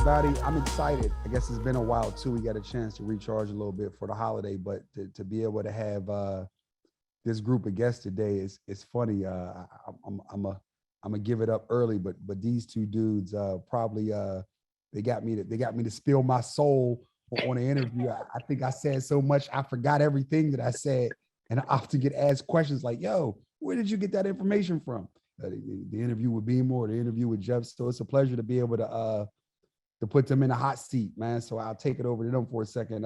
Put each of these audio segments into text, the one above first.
everybody. I'm excited. I guess it's been a while too. We got a chance to recharge a little bit for the holiday, but to be able to have this group of guests today is funny. I'm gonna give it up early, but these two dudes probably they got me to spill my soul on an interview. I think I said so much I forgot everything that I said, and I often get asked questions like, "Yo, where did you get that information from?" The interview with Bimma or the interview with Jeff. So it's a pleasure to be able to put them in a hot seat, man. So I'll take it over to them for a second.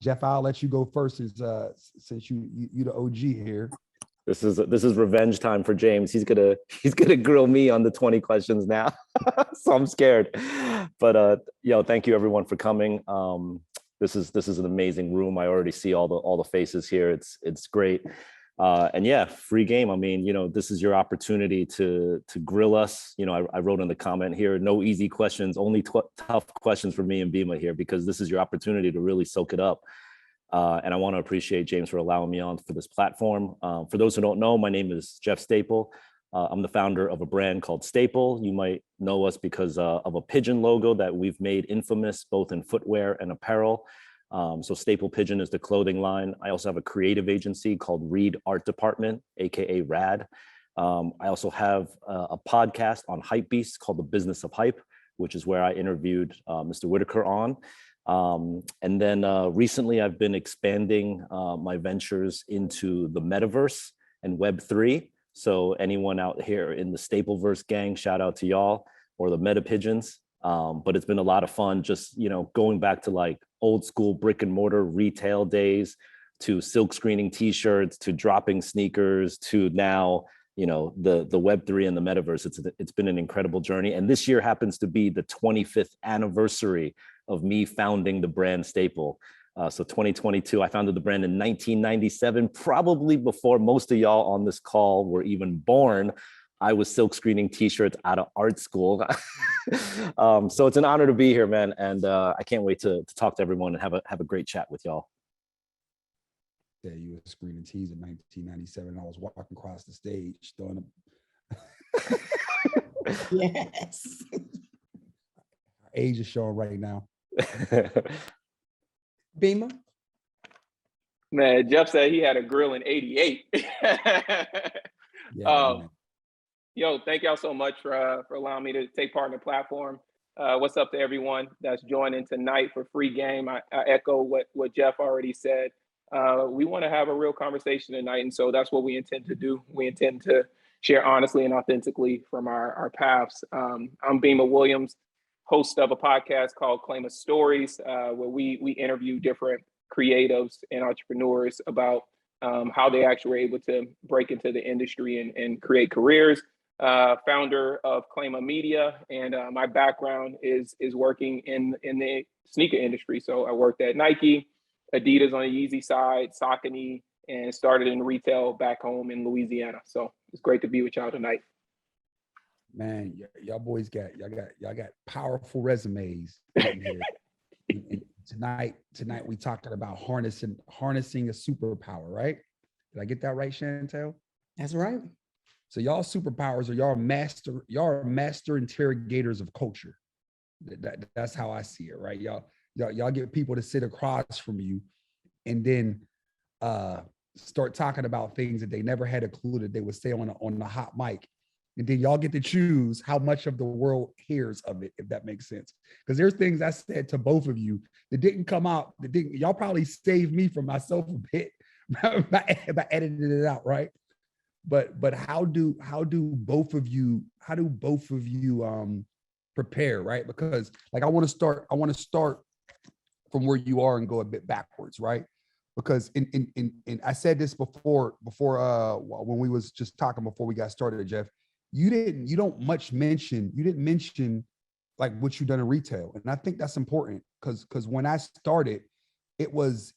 Jeff, I'll let you go first since you the OG here. This is revenge time for James. He's gonna grill me on the 20 questions now. So I'm scared. But thank you everyone for coming. This is an amazing room. I already see all the faces here. It's great. And yeah, free game. I mean, this is your opportunity to grill us. I wrote in the comment here, no easy questions, only tough questions for me and Bimma here, because this is your opportunity to really soak it up. And I want to appreciate James for allowing me on for this platform. For those who don't know, my name is Jeff Staple. I'm the founder of a brand called Staple. You might know us because of a pigeon logo that we've made infamous both in footwear and apparel. So Staple Pigeon is the clothing line. I also have a creative agency called Reed Art Department, AKA RAD. I also have a podcast on Hypebeast called The Business of Hype, which is where I interviewed Mr. Whitaker on. And then recently I've been expanding my ventures into the metaverse and Web3. So anyone out here in the Stapleverse gang, shout out to y'all, or the Meta Pigeons. But it's been a lot of fun just, going back to like old school brick and mortar retail days, to silk screening t-shirts, to dropping sneakers, to now, the Web3 and the metaverse. It's been an incredible journey. And this year happens to be the 25th anniversary of me founding the brand Staple. So 2022, I founded the brand in 1997, probably before most of y'all on this call were even born. I was silk screening t-shirts out of art school. So it's an honor to be here, man. And I can't wait to talk to everyone and have a great chat with y'all. Yeah, you were screening tees in 1997. I was walking across the stage throwing them. Yes. Our age is showing right now. Bimma? Man, Jeff said he had a grill in 88. Yo, thank y'all so much for allowing me to take part in the platform. What's up to everyone that's joining tonight for free game? I echo what Jeff already said. We want to have a real conversation tonight, and so that's what we intend to do. We intend to share honestly and authentically from our paths. I'm Bimma Williams, host of a podcast called Claim of Stories, where we interview different creatives and entrepreneurs about how they actually were able to break into the industry and create careers. Founder of Claim of Media, and my background is working in the sneaker industry. So I worked at Nike, Adidas on the Yeezy side, Saucony, and started in retail back home in Louisiana. So it's great to be with y'all tonight. Man, y'all boys got powerful resumes in here. And tonight we talking about harnessing a superpower, right? Did I get that right, Chantel? That's right. So y'all superpowers are y'all master interrogators of culture. That's how I see it, right? Y'all get people to sit across from you and then start talking about things that they never had a clue that they would say on the hot mic. And then y'all get to choose how much of the world hears of it, if that makes sense. Because there's things I said to both of you that didn't come out, y'all probably saved me from myself a bit by editing it out, right? But how do both of you prepare, right? Because like I want to start from where you are and go a bit backwards, right? Because in I said this before when we was just talking before we got started, Jeff, you didn't mention like what you've done in retail. And I think that's important because when I started, it was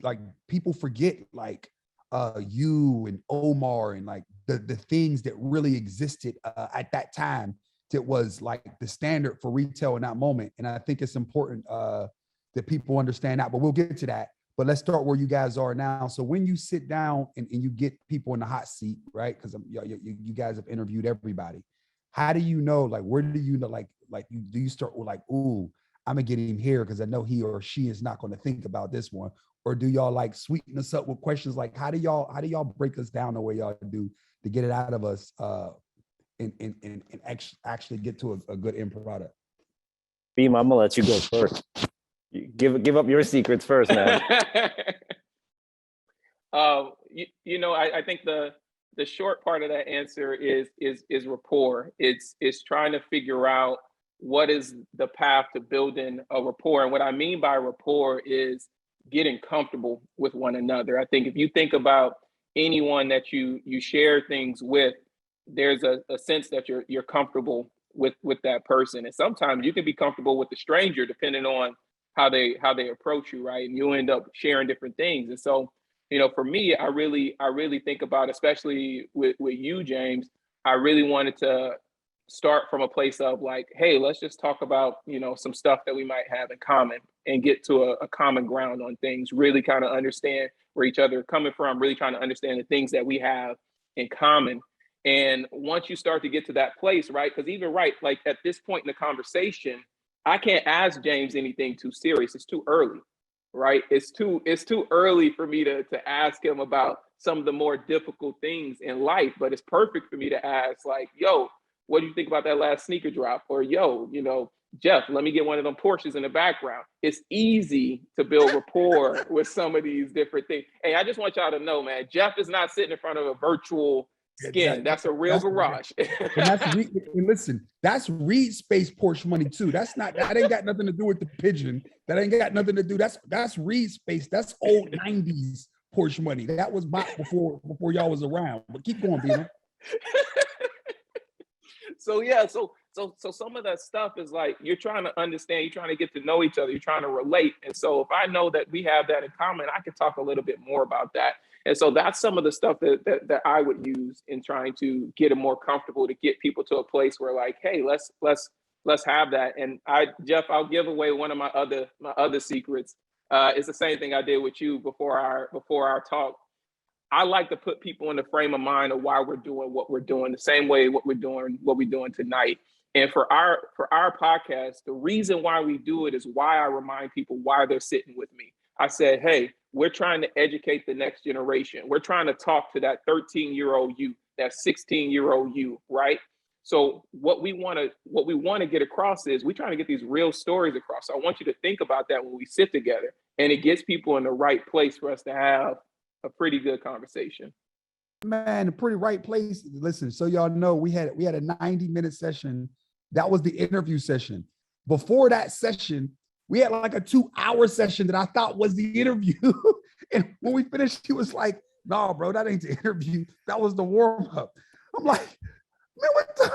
like people forget like you and Omar and like the things that really existed at that time that was like the standard for retail in that moment. And I think it's important that people understand that, but we'll get to that. But let's start where you guys are now. So when you sit down and you get people in the hot seat, right? Because you guys have interviewed everybody. how do you know, like, where do you know, do you start with like, ooh, I'm gonna get him here because I know he or she is not going to think about this one? Or do y'all like sweeten us up with questions like, how do y'all break us down the way y'all do to get it out of us and actually get to a good end product? Bimma, I'm gonna let you go first. Give up your secrets first, man. I think the short part of that answer is rapport. It's trying to figure out what is the path to building a rapport. And what I mean by rapport is getting comfortable with one another. I think if you think about anyone that you share things with, there's a sense that you're comfortable with that person. And sometimes you can be comfortable with the stranger depending on how they approach you, right? And you end up sharing different things. And so, for me, I really think about, especially with you, James, I really wanted to start from a place of like, hey, let's just talk about, some stuff that we might have in common and get to a common ground on things, really kind of understand where each other are coming from, really trying to understand the things that we have in common. And once you start to get to that place, right? Because even like at this point in the conversation, I can't ask James anything too serious. It's too early, right? It's too early for me to ask him about some of the more difficult things in life. But it's perfect for me to ask, like, yo, what do you think about that last sneaker drop? Or yo, Jeff, let me get one of them Porsches in the background. It's easy to build rapport with some of these different things. Hey, I just want y'all to know, man, Jeff is not sitting in front of a virtual skin. That's a real garage. And listen, that's Reed Space Porsche money too. That ain't got nothing to do with the pigeon. That ain't got nothing to do. That's Reed Space. That's old 90s Porsche money. That was bought before y'all was around. But keep going, Bimma. So yeah, so some of that stuff is like you're trying to understand, you're trying to get to know each other, you're trying to relate. And so if I know that we have that in common, I can talk a little bit more about that. And so that's some of the stuff that I would use in trying to get it more comfortable, to get people to a place where like, hey, let's have that. And Jeff, I'll give away one of my other secrets. It's the same thing I did with you before our talk. I like to put people in the frame of mind of why we're doing what we're doing, the same way what we're doing tonight. And for our podcast, the reason why we do it is why I remind people why they're sitting with me. I said, hey, we're trying to educate the next generation. We're trying to talk to that 13-year-old you, that 16-year-old you, right? So what we want to get across is we're trying to get these real stories across. So I want you to think about that when we sit together, and it gets people in the right place for us to have a pretty good conversation. Man, a pretty right place. Listen, so y'all know we had a 90-minute session. That was the interview session. Before that session, we had like a 2-hour session that I thought was the interview. And when we finished, he was like, "No, bro, that ain't the interview. That was the warm-up." I'm like, man, what the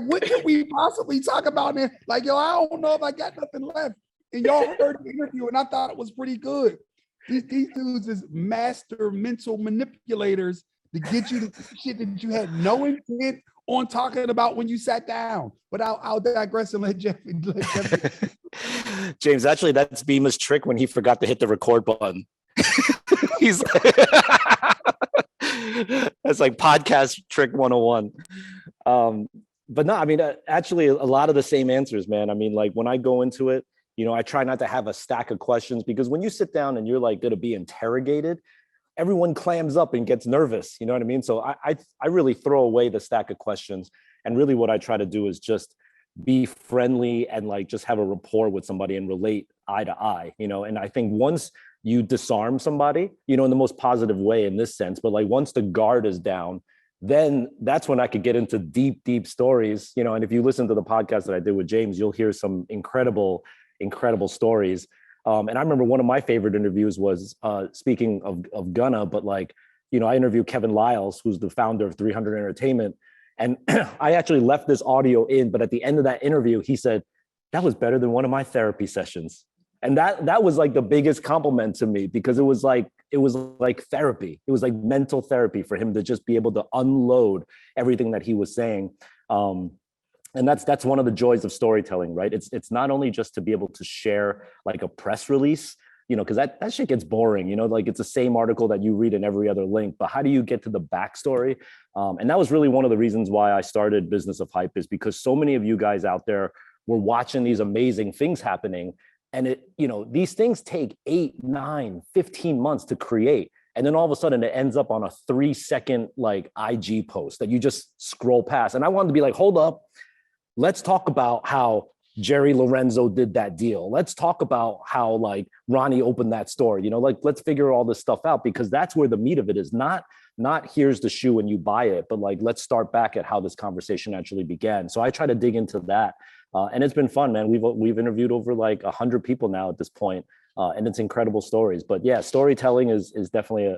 what can we possibly talk about, man? Like, yo, I don't know if I got nothing left. And y'all heard the interview, and I thought it was pretty good. These dudes is master mental manipulators to get you to shit that you had no intent on talking about when you sat down. But I'll digress and let Jeff. James, actually, that's Bimma's trick when he forgot to hit the record button. He's that's like podcast trick 101. But no, I mean, actually, a lot of the same answers, man. I mean, like when I go into it, I try not to have a stack of questions, because when you sit down and you're like going to be interrogated, everyone clams up and gets nervous. You know what I mean? So I really throw away the stack of questions. And really what I try to do is just be friendly and like just have a rapport with somebody and relate eye to eye, and I think once you disarm somebody, in the most positive way in this sense, but like once the guard is down, then that's when I could get into deep stories, and if you listen to the podcast that I did with James, you'll hear some incredible stories. And I remember one of my favorite interviews was speaking of Gunna, but like, I interviewed Kevin Liles, who's the founder of 300 Entertainment. And I actually left this audio in, but at the end of that interview, he said, that was better than one of my therapy sessions. And that was like the biggest compliment to me, because it was like therapy. It was like mental therapy for him to just be able to unload everything that he was saying. And that's one of the joys of storytelling, right? It's not only just to be able to share like a press release, because that shit gets boring, like it's the same article that you read in every other link, but how do you get to the backstory? And that was really one of the reasons why I started Business of Hype, is because so many of you guys out there were watching these amazing things happening. And these things take 8, 9, 15 months to create. And then all of a sudden it ends up on a 3-second like IG post that you just scroll past. And I wanted to be like, hold up, let's talk about how Jerry Lorenzo did that deal. Let's talk about how like Ronnie opened that store, let's figure all this stuff out, because that's where the meat of it is. Not here's the shoe and you buy it, but like, let's start back at how this conversation actually began. So I try to dig into that. And it's been fun, man. We've interviewed over like 100 people now at this point. And it's incredible stories. But yeah, storytelling is definitely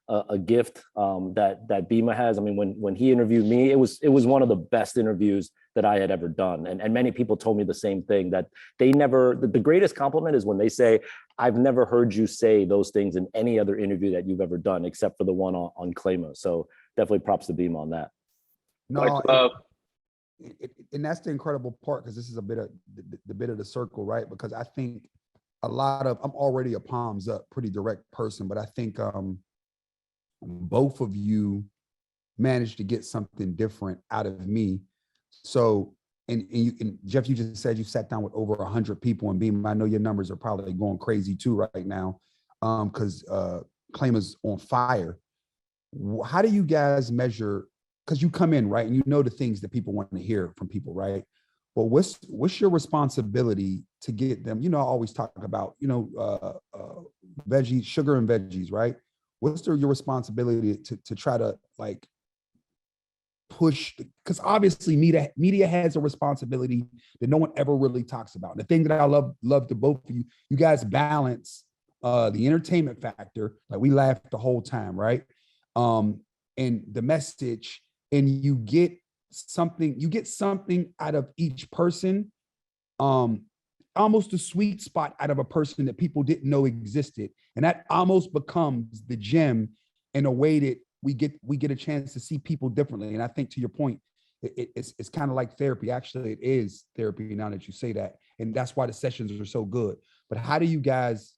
a gift that Bimma has. I mean, when he interviewed me, it was one of the best interviews that I had ever done. And many people told me the same thing, that the greatest compliment is when they say, I've never heard you say those things in any other interview that you've ever done, except for the one on Clama. So definitely props to Bimma on that. No, and that's the incredible part, because this is a bit of the bit of the circle, right? Because I think I'm already a palms up, pretty direct person, but I think both of you managed to get something different out of me. So, and Jeff, you just said you sat down with over 100 people, and Beam, I know your numbers are probably going crazy too right now, because Clama's on fire. How do you guys measure? Because you come in, right, and you know the things that people want to hear from people, right? Well, what's your responsibility to get them? I always talk about, veggies, sugar and veggies, right? What's your responsibility to try to like push? Because obviously media has a responsibility that no one ever really talks about. The thing that I love the both of you guys balance the entertainment factor, like we laughed the whole time, right? And the message, and you get something out of each person, almost a sweet spot out of a person that people didn't know existed. And that almost becomes the gem in a way that we get a chance to see people differently. And I think, to your point, it's kind of like therapy. Actually, it is therapy now that you say that. And that's why the sessions are so good. But how do you guys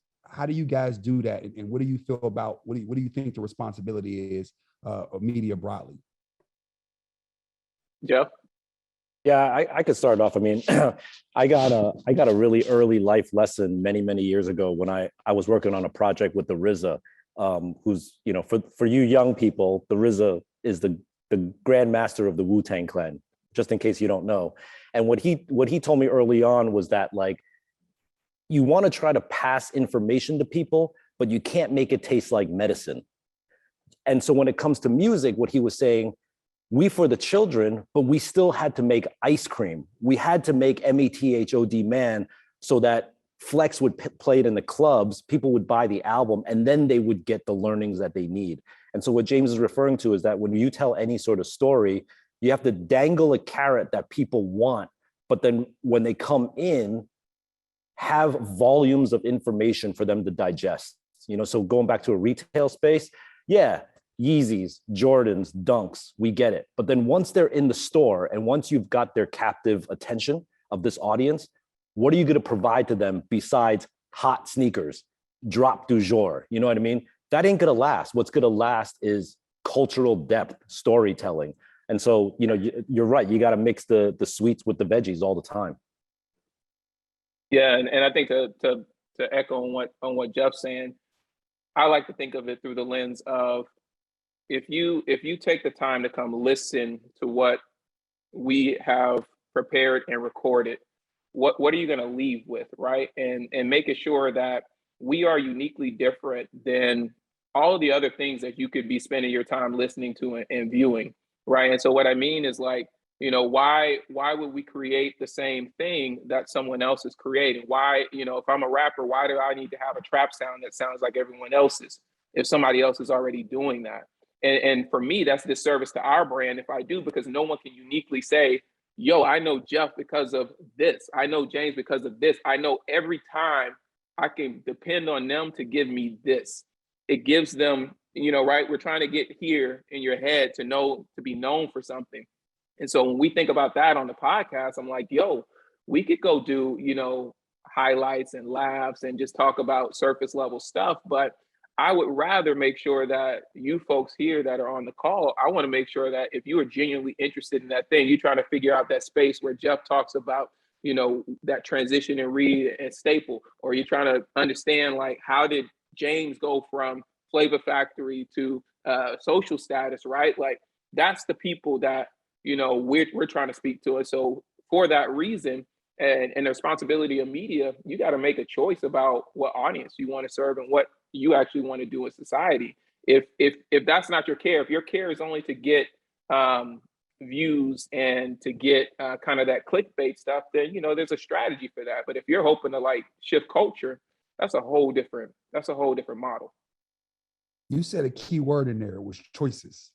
do that? And what do you feel about, what do you think the responsibility is of media broadly? Jeff? Yeah, I could start off. I mean, I got a really early life lesson many years ago when I was working on a project with the RZA, who's, for you young people, the RZA is the grandmaster of the Wu-Tang Clan, just in case you don't know. And what he told me early on was that, like, you want to try to pass information to people, but you can't make it taste like medicine. And so when it comes to music, what he was saying, we for the children, but we still had to make ice cream. We had to make METHOD Man so that Flex would play it in the clubs, people would buy the album, and then they would get the learnings that they need. And so what James is referring to is that when you tell any sort of story, you have to dangle a carrot that people want, but then when they come in, have volumes of information for them to digest. So going back to a retail space, yeah, Yeezys, Jordans, Dunks, we get it. But then once they're in the store and once you've got their captive attention of this audience, what are you going to provide to them besides hot sneakers, drop du jour? You know what I mean? That ain't going to last. What's going to last is cultural depth, storytelling. And so, you're right. You got to mix the sweets with the veggies all the time. Yeah, and I think to echo on what Jeff's saying, I like to think of it through the lens of, if you take the time to come listen to what we have prepared and recorded, what are you going to leave with, right? And making sure that we are uniquely different than all of the other things that you could be spending your time listening to and viewing, right? And so what I mean is, like, why would we create the same thing that someone else is creating? Why, if I'm a rapper, why do I need to have a trap sound that sounds like everyone else's if somebody else is already doing that? And for me, that's disservice to our brand if I do, because no one can uniquely say, yo, I know Jeff because of this. I know James because of this. I know every time I can depend on them to give me this. It gives them, right? We're trying to get here in your head to be known for something. And so when we think about that on the podcast, I'm like, yo, we could go do, highlights and laughs and just talk about surface level stuff. But I would rather make sure that you folks here that are on the call, I want to make sure that if you are genuinely interested in that thing, you're trying to figure out that space where Jeff talks about, that transition in Reed and Staple, or you're trying to understand, like, how did James go from Flavor Factory to Social Status, right? Like, that's the people that, we're trying to speak to. And so for that reason, and the responsibility of media, you got to make a choice about what audience you want to serve and what you actually want to do in society. If that's not your care, if your care is only to get views and to get kind of that clickbait stuff, then there's a strategy for that. But if you're hoping to like shift culture, that's a whole different model. You said a key word in there, was choices.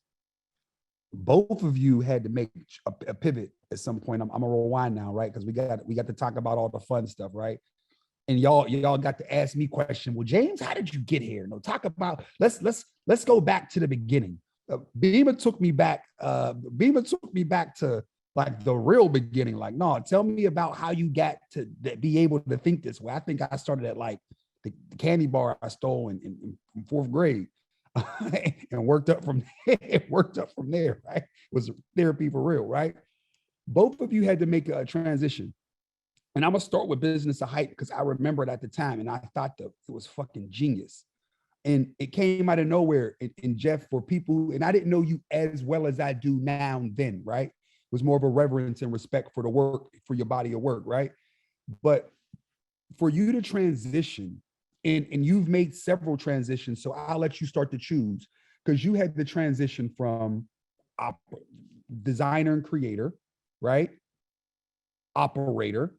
Both of you had to make a pivot at some point. I'm gonna rewind now, right? Because we got to talk about all the fun stuff, right? And y'all got to ask me question. Well, James, how did you get here? No, talk about let's go back to the beginning. Bimma took me back. Bimma took me back to like the real beginning. Like, no, tell me about how you got to be able to think this way. I think I started at like the candy bar I stole in fourth grade. And worked up from there, right? It was therapy for real, right? Both of you had to make a transition. And I'm gonna start with Business of Hype because I remember it at the time and I thought that it was fucking genius. And it came out of nowhere. And Jeff, for people, and I didn't know you as well as I do now and then, right? It was more of a reverence and respect for the work, for your body of work, right? But for you to transition, and you've made several transitions, so I'll let you start to choose, because you had the transition from designer and creator, right? Operator,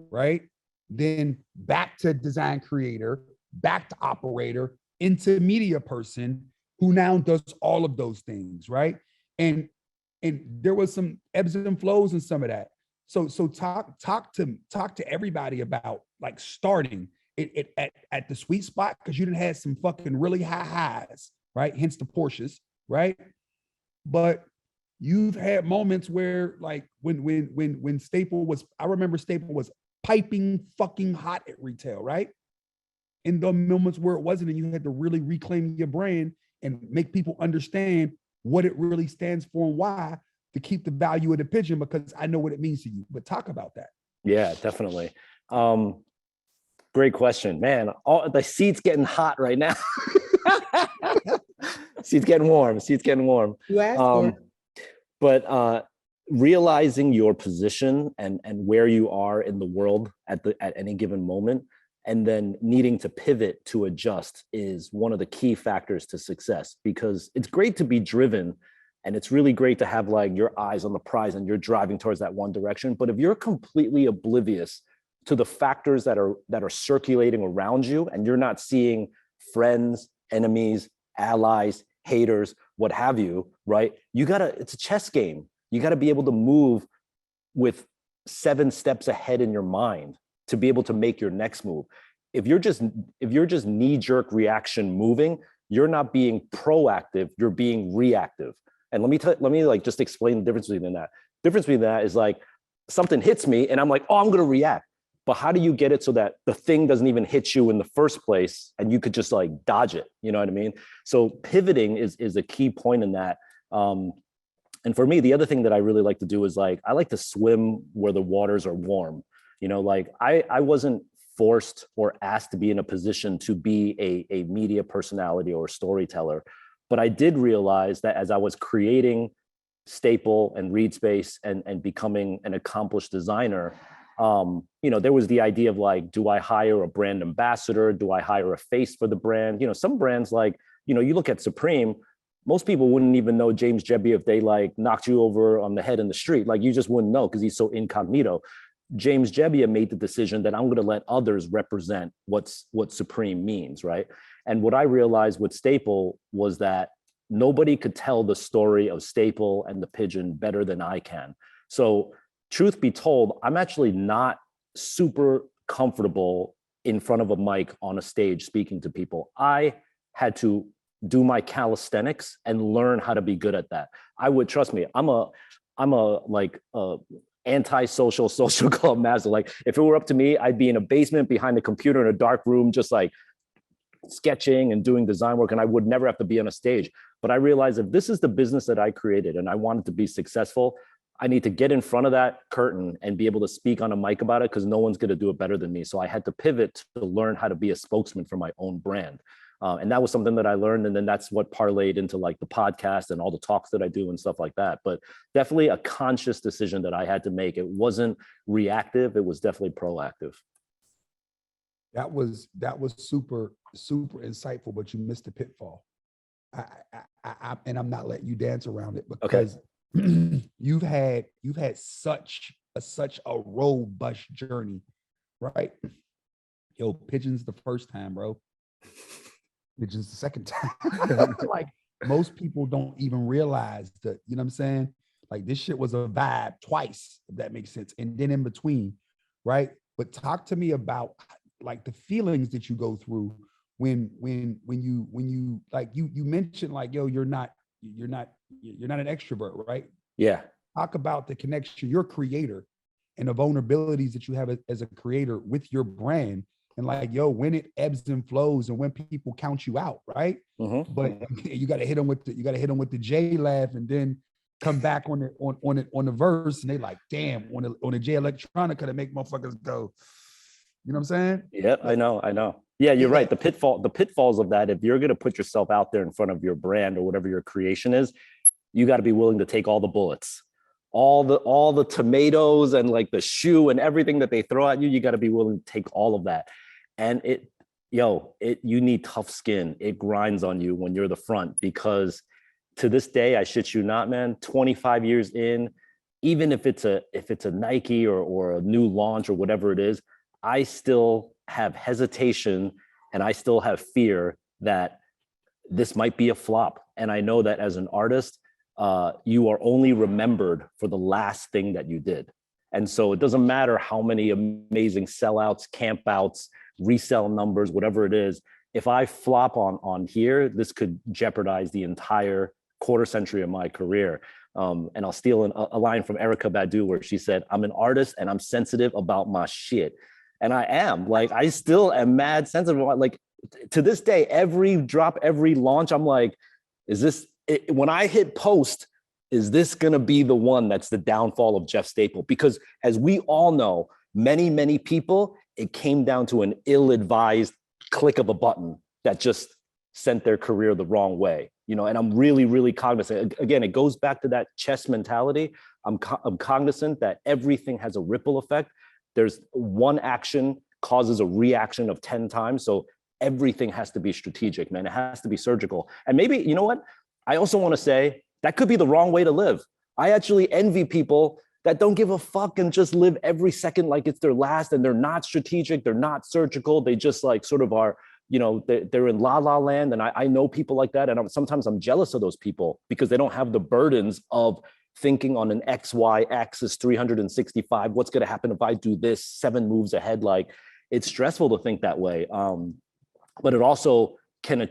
right? Then back to design creator, back to operator, into media person who now does all of those things, right? And there was some ebbs and flows in some of that. So talk to everybody about like starting it at the sweet spot, because you done had some fucking really high highs, right? Hence the Porsches, right? But you've had moments where like when Staple was, I remember Staple was piping fucking hot at retail, right? In the moments where it wasn't, and you had to really reclaim your brand and make people understand what it really stands for and why, to keep the value of the pigeon, because I know what it means to you. But talk about that. Yeah, definitely. Great question, man. All the seat's getting hot right now. Seat's getting warm. You asked for it. But realizing your position and where you are in the world at any given moment, and then needing to pivot to adjust, is one of the key factors to success. Because it's great to be driven, and it's really great to have like your eyes on the prize and you're driving towards that one direction. But if you're completely oblivious to the factors that are circulating around you, and you're not seeing friends, enemies, allies, haters, what have you, right? It's a chess game. You gotta be able to move with 7 steps ahead in your mind to be able to make your next move. If you're just knee-jerk reaction moving, you're not being proactive, you're being reactive. And let me like just explain the difference between that. Difference between that is like something hits me and I'm like, oh, I'm gonna react. But how do you get it so that the thing doesn't even hit you in the first place and you could just like dodge it? You know what I mean? So pivoting is a key point in that. And for me, the other thing that I really like to do is like, I like to swim where the waters are warm. Like I wasn't forced or asked to be in a position to be a media personality or storyteller. But I did realize that as I was creating Staple and Reed Space and becoming an accomplished designer, there was the idea of like, do I hire a brand ambassador? Do I hire a face for the brand? Some brands like, you look at Supreme, most people wouldn't even know James Jebbia if they like knocked you over on the head in the street. Like you just wouldn't know because he's so incognito. James Jebbia made the decision that I'm going to let others represent what Supreme means, right? And what I realized with Staple was that nobody could tell the story of Staple and the pigeon better than I can. So truth be told, I'm actually not super comfortable in front of a mic on a stage speaking to people. I had to do my calisthenics and learn how to be good at that. Trust me, I'm a anti-social social club master. Like if it were up to me, I'd be in a basement behind the computer in a dark room, just like sketching and doing design work, and I would never have to be on a stage. But I realized if this is the business that I created and I wanted to be successful, I need to get in front of that curtain and be able to speak on a mic about it, because no one's going to do it better than me. So I had to pivot to learn how to be a spokesman for my own brand. And that was something that I learned. And then that's what parlayed into like the podcast and all the talks that I do and stuff like that. But definitely a conscious decision that I had to make. It wasn't reactive. It was definitely proactive. That was super insightful, but you missed the pitfall. And I'm not letting you dance around it, because you've had such a robust journey, right? Yo, pigeons the first time, bro. Pigeons the second time. Like most people don't even realize that, you know what I'm saying? Like this shit was a vibe twice, if that makes sense. And then in between, right? But talk to me about like the feelings that you go through when you like you mentioned like, yo, you're not an extrovert, right? Yeah. Talk about the connection, you're a creator, and the vulnerabilities that you have as a creator with your brand, and like, yo, when it ebbs and flows and when people count you out, right? Mm-hmm. But you got to hit them with the J laugh, and then come back on the verse, and they like, damn, on the J electronica to make motherfuckers go. You know what I'm saying? Yeah, I know. Yeah, you're right. The pitfalls of that, if you're going to put yourself out there in front of your brand or whatever your creation is, you got to be willing to take all the bullets, all the tomatoes and like the shoe and everything that they throw at you. You got to be willing to take all of that. And you need tough skin. It grinds on you when you're the front, because to this day, I shit you not, man, 25 years in, even if it's a Nike or a new launch or whatever it is, I still have hesitation and I still have fear that this might be a flop. And I know that as an artist, you are only remembered for the last thing that you did. And so it doesn't matter how many amazing sellouts, campouts, resell numbers, whatever it is. If I flop on here, this could jeopardize the entire quarter century of my career. And I'll steal a line from Erykah Badu where she said, "I'm an artist and I'm sensitive about my shit." And I am. Like, I still am mad sensitive. Like, to this day, every drop, every launch, I'm like, when I hit post, is this going to be the one that's the downfall of Jeff Staple? Because as we all know, many, many people, it came down to an ill-advised click of a button that just sent their career the wrong way. You know, and I'm really, really cognizant. Again, it goes back to that chess mentality. I'm cognizant that everything has a ripple effect. There's one action causes a reaction of 10 times. So everything has to be strategic, man. It has to be surgical. And maybe, you know what? I also want to say that could be the wrong way to live. I actually envy people that don't give a fuck and just live every second like it's their last, and they're not strategic. They're not surgical. They just like sort of are, you know, they're in la la land. And I know people like that. And sometimes I'm jealous of those people because they don't have the burdens of thinking on an XY axis 365. What's going to happen if I do this 7 moves ahead? Like, it's stressful to think that way. But it also can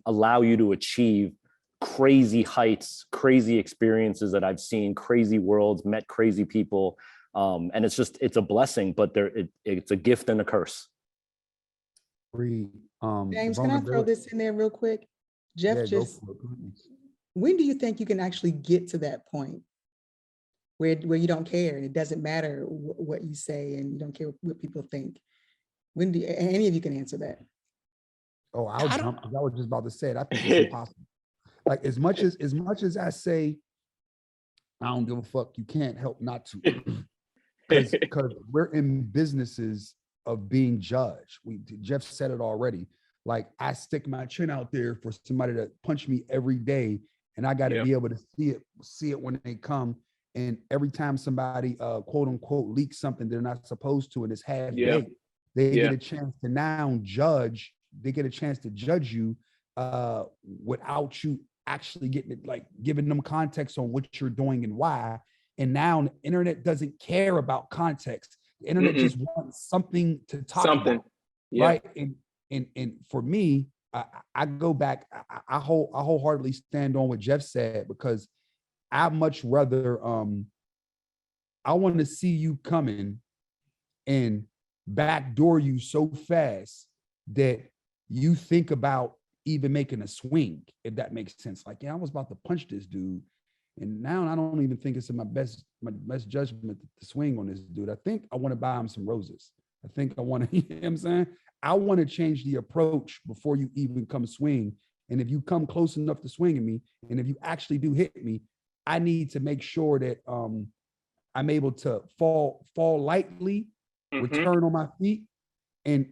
allow you to achieve crazy heights, crazy experiences that I've seen, crazy worlds, met crazy people. And it's a blessing, but it's a gift and a curse. James, can I throw this in there real quick? Jeff, when do you think you can actually get to that point where you don't care and it doesn't matter what you say and you don't care what people think? When do any of you can answer that? Oh, I'll jump, because I was just about to say it. I think it's impossible. Like, as much as I say, I don't give a fuck, you can't help not to. Because we're in businesses of being judged. Jeff said it already. Like, I stick my chin out there for somebody to punch me every day, and I got to be able to see it when they come. And every time somebody quote unquote leaks something they're not supposed to, and it's half baked, they get a chance to now judge. They get a chance to judge you without you actually getting it, like giving them context on what you're doing and why. And now the internet doesn't care about context. The internet just wants something to talk about, right? And for me, I go back. I wholeheartedly stand on what Jeff said, because I much rather I want to see you coming and backdoor you so fast that you think about even making a swing, if that makes sense. Like, yeah, I was about to punch this dude, and now I don't even think it's in my best judgment to swing on this dude. I think I want to buy him some roses. I think I want to, you know what I'm saying? I want to change the approach before you even come swing. And if you come close enough to swing at me, and if you actually do hit me, I need to make sure that I'm able to fall lightly, return on my feet, and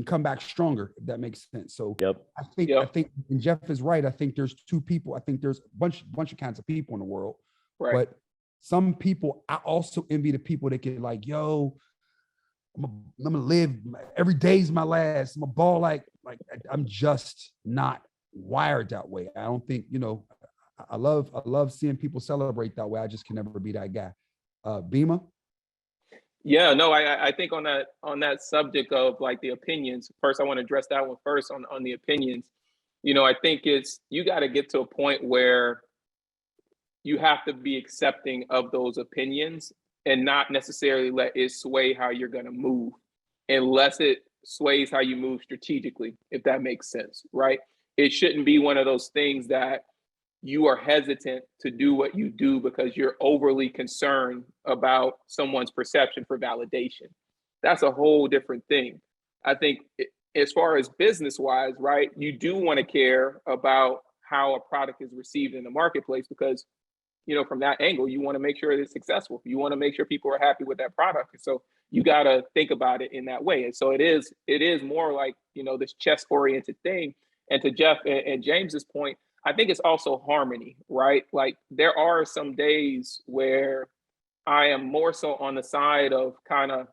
come back stronger, if that makes sense. So I think and Jeff is right. I think there's two people. I think there's a bunch of kinds of people in the world. Right. But some people, I also envy the people that get like, yo, I'm gonna live, every day's my last. I'm a ball like I'm just not wired that way. I don't think, I love seeing people celebrate that way. I just can never be that guy. Bimma? Yeah, no, I think on that subject of like the opinions, first I want to address that one first on the opinions. I think you got to get to a point where you have to be accepting of those opinions and not necessarily let it sway how you're going to move, unless it sways how you move strategically, if that makes sense, right? It shouldn't be one of those things that you are hesitant to do what you do because you're overly concerned about someone's perception for validation. That's a whole different thing. I think as far as business-wise, right, you do want to care about how a product is received in the marketplace because, from that angle, you want to make sure it's successful. You want to make sure people are happy with that product. And so you got to think about it in that way. And so it is more like, this chess-oriented thing. And to Jeff and James's point, I think it's also harmony, right? Like there are some days where I am more so on the side of kind of,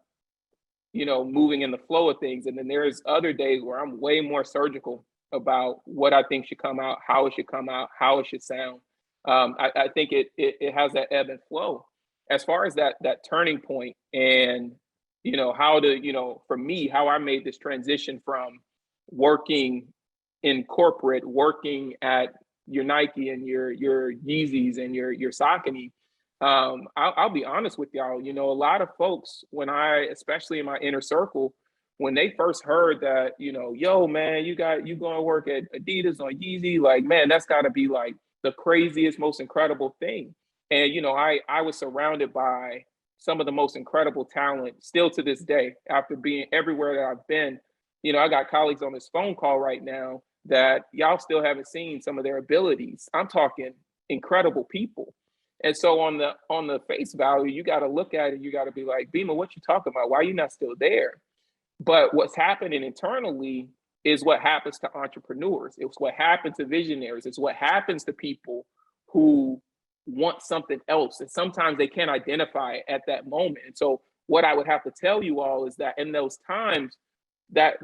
moving in the flow of things. And then there's other days where I'm way more surgical about what I think should come out, how it should come out, how it should sound. I think it has that ebb and flow. As far as that turning point and, for me, how I made this transition from working in corporate, working at your Nike and your Yeezys and your Saucony, I'll be honest with y'all. A lot of folks, especially in my inner circle, when they first heard that, yo, man, you going to work at Adidas or Yeezy, like, man, that's got to be like the craziest, most incredible thing. And I was surrounded by some of the most incredible talent still to this day. After being everywhere that I've been, I got colleagues on this phone call right now that y'all still haven't seen some of their abilities. I'm talking incredible people. And so on the face value, you got to look at it. You got to be like, Bimma, what you talking about? Why are you not still there? But what's happening internally is what happens to entrepreneurs. It's what happens to visionaries. It's what happens to people who want something else. And sometimes they can't identify it at that moment. And so what I would have to tell you all is that in those times, that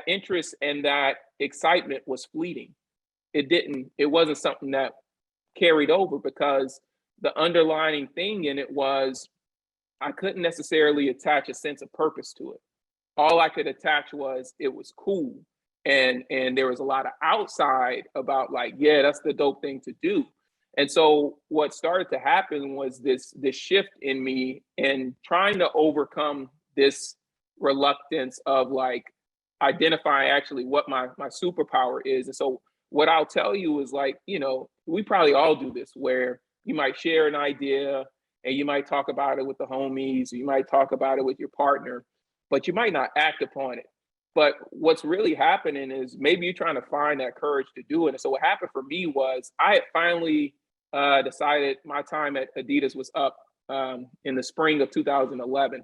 interest and that excitement was fleeting. It wasn't something that carried over because the underlying thing in it was I couldn't necessarily attach a sense of purpose to it. All I could attach was it was cool. And there was a lot of outside about like, yeah, that's the dope thing to do. And so what started to happen was this shift in me and trying to overcome this reluctance of like identifying actually what my superpower is. And so what I'll tell you is like, we probably all do this where you might share an idea and you might talk about it with the homies, or you might talk about it with your partner, but you might not act upon it. But what's really happening is maybe you're trying to find that courage to do it. And so what happened for me was I had finally decided my time at Adidas was up in the spring of 2011.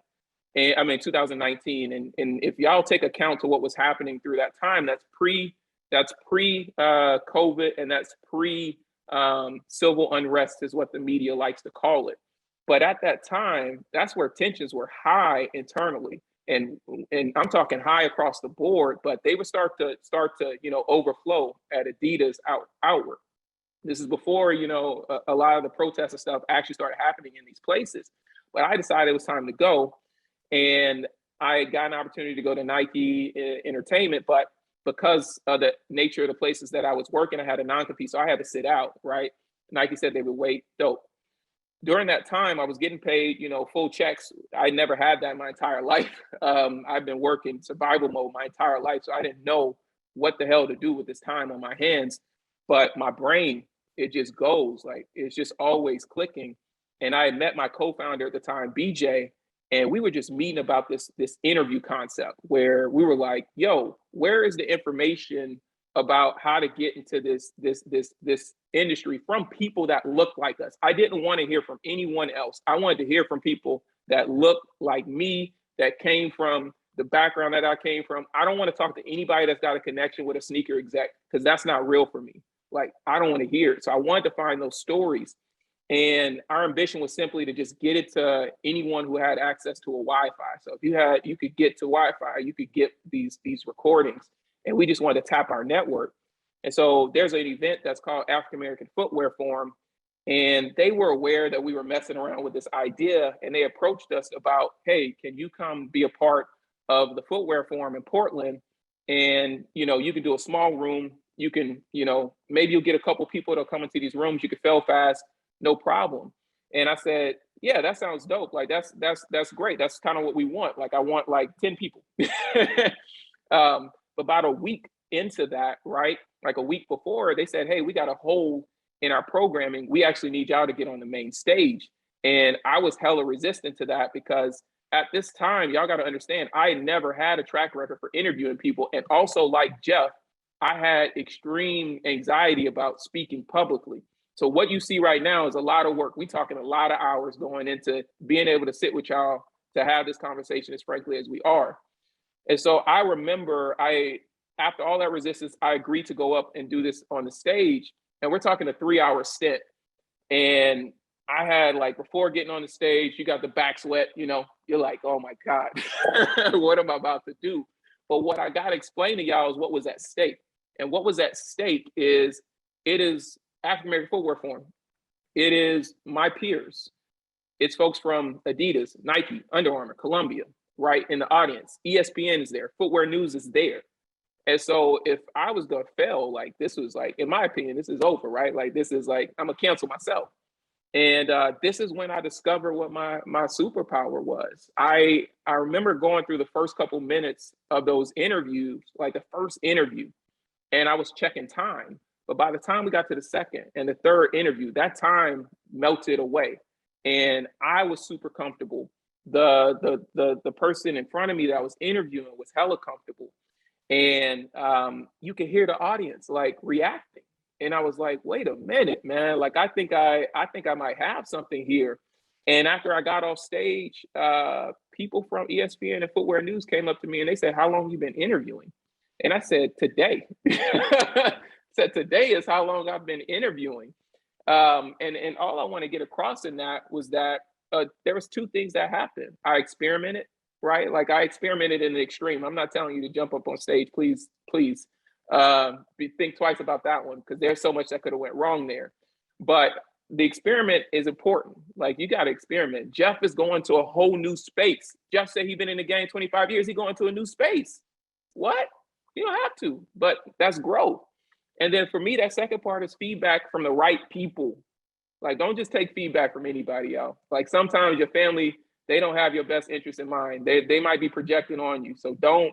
And I mean 2019. And if y'all take account to what was happening through that time, that's pre COVID, and that's pre civil unrest is what the media likes to call it. But at that time, that's where tensions were high internally. And I'm talking high across the board, but they would start to overflow at Adidas outward. This is before a lot of the protests and stuff actually started happening in these places. But I decided it was time to go, and I got an opportunity to go to Nike Entertainment, but because of the nature of the places that I was working, I had a non-compete, so I had to sit out. Right? Nike said they would wait. Dope. during that time, I was getting paid, full checks. I never had that my entire life. I've been working survival mode my entire life, so I didn't know what the hell to do with this time on my hands. But my brain, it just goes, like, it's just always clicking. And I had met my co-founder at the time, BJ, and we were just meeting about this interview concept where we were like, yo, where is the information about how to get into this industry from people that look like us? I didn't want to hear from anyone else. I wanted to hear from people that look like me, that came from the background that I came from. I don't want to talk to anybody that's got a connection with a sneaker exec, because that's not real for me. Like, I don't want to hear it. So I wanted to find those stories. And our ambition was simply to just get it to anyone who had access to a Wi-Fi. So if you could get to Wi-Fi, you could get these recordings. And we just wanted to tap our network. And so there's an event that's called African American Footwear Forum. And they were aware that we were messing around with this idea. And they approached us about, hey, can you come be a part of the footwear forum in Portland? And, you can do a small room. You can, maybe you'll get a couple people that'll come into these rooms. You can fail fast, no problem. And I said, yeah, that sounds dope. Like, that's great. That's kind of what we want. Like, I want like 10 people. About a week into that, right? Like a week before, they said, hey, we got a hole in our programming. We actually need y'all to get on the main stage. And I was hella resistant to that, because at this time, y'all got to understand, I never had a track record for interviewing people. And also, like Jeff, I had extreme anxiety about speaking publicly. So what you see right now is a lot of work. We talking a lot of hours going into being able to sit with y'all to have this conversation as frankly as we are. And so I remember after all that resistance, I agreed to go up and do this on the stage. And we're talking a 3-hour stint. And I had, like, before getting on the stage, you got the back sweat, you're like, oh my God, what am I about to do? But what I got to explain to y'all is what was at stake. And what was at stake is, it is African American Footwear Forum. It is my peers. It's folks from Adidas, Nike, Under Armour, Columbia, right in the audience. ESPN is there. Footwear News is there. And so if I was going to fail, like, this was like, in my opinion, this is over, right? Like, this is like, I'm going to cancel myself. And this is when I discovered what my superpower was. I remember going through the first couple minutes of those interviews, like the first interview, and I was checking time. But by the time we got to the second and the third interview, that time melted away. And I was super comfortable. The person in front of me that I was interviewing was hella comfortable. And you could hear the audience like reacting. And I was like, wait a minute, man. Like, I think I might have something here. And after I got off stage, people from ESPN and Footwear News came up to me and they said, how long have you been interviewing? And I said, today. Said, today is how long I've been interviewing. And all I want to get across in that was that there was 2 things that happened. I experimented, right? Like, I experimented in the extreme. I'm not telling you to jump up on stage, please. Think twice about that one, because there's so much that could have went wrong there. But the experiment is important. Like, you got to experiment. Jeff is going to a whole new space. Jeff said he's been in the game 25 years. He's going to a new space. What? You don't have to, but that's growth. And then for me, that second part is feedback from the right people. Like, don't just take feedback from anybody, y'all. Like, sometimes your family, they don't have your best interest in mind. They might be projecting on you. So don't,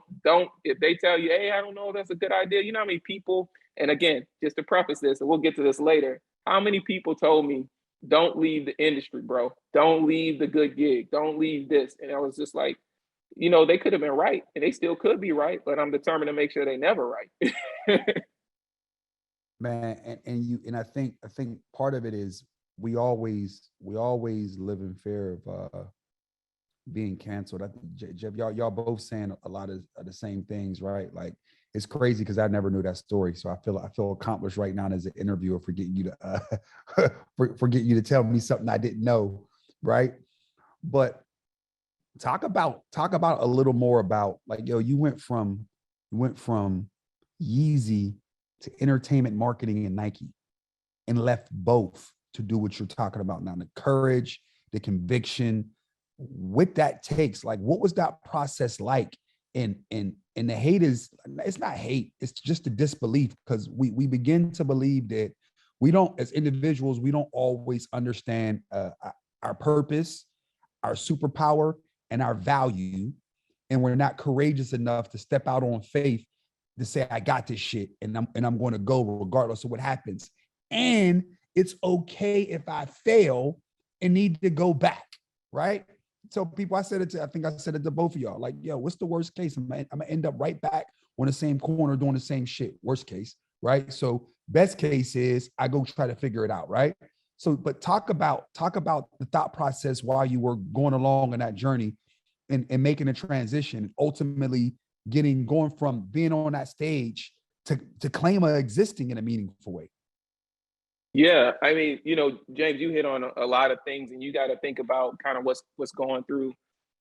if they tell you, hey, I don't know if that's a good idea. You know how many people, and again, just to preface this, and we'll get to this later, how many people told me, don't leave the industry, bro. Don't leave the good gig. Don't leave this. And I was just like, they could have been right, and they still could be right, but I'm determined to make sure they never right. Man, and I think part of it is we always live in fear of being canceled. I think, Jeff, y'all both saying a lot of the same things, right? Like, it's crazy because I never knew that story, so I feel accomplished right now as an interviewer for getting you to for getting you to tell me something I didn't know, right? But talk about a little more about, like, you went from Yeezy to entertainment marketing and Nike, and left both to do what you're talking about now. The courage, the conviction, what that takes. Like, what was that process like? And the hate is, it's not hate, it's just a disbelief, because we begin to believe that we don't, as individuals, we don't always understand our purpose, our superpower, and our value, and we're not courageous enough to step out on faith to say, I got this shit, and I'm going to go regardless of what happens. And it's okay if I fail and need to go back, right? So people, I think I said it to both of y'all, like, yo, what's the worst case? I'm gonna end up right back on the same corner doing the same shit, worst case, right? So best case is I go try to figure it out, right? So, but talk about the thought process while you were going along on that journey and making a transition, ultimately going from being on that stage to Claima existing in a meaningful way. Yeah, I mean, James, you hit on a lot of things, and you got to think about kind of what's going through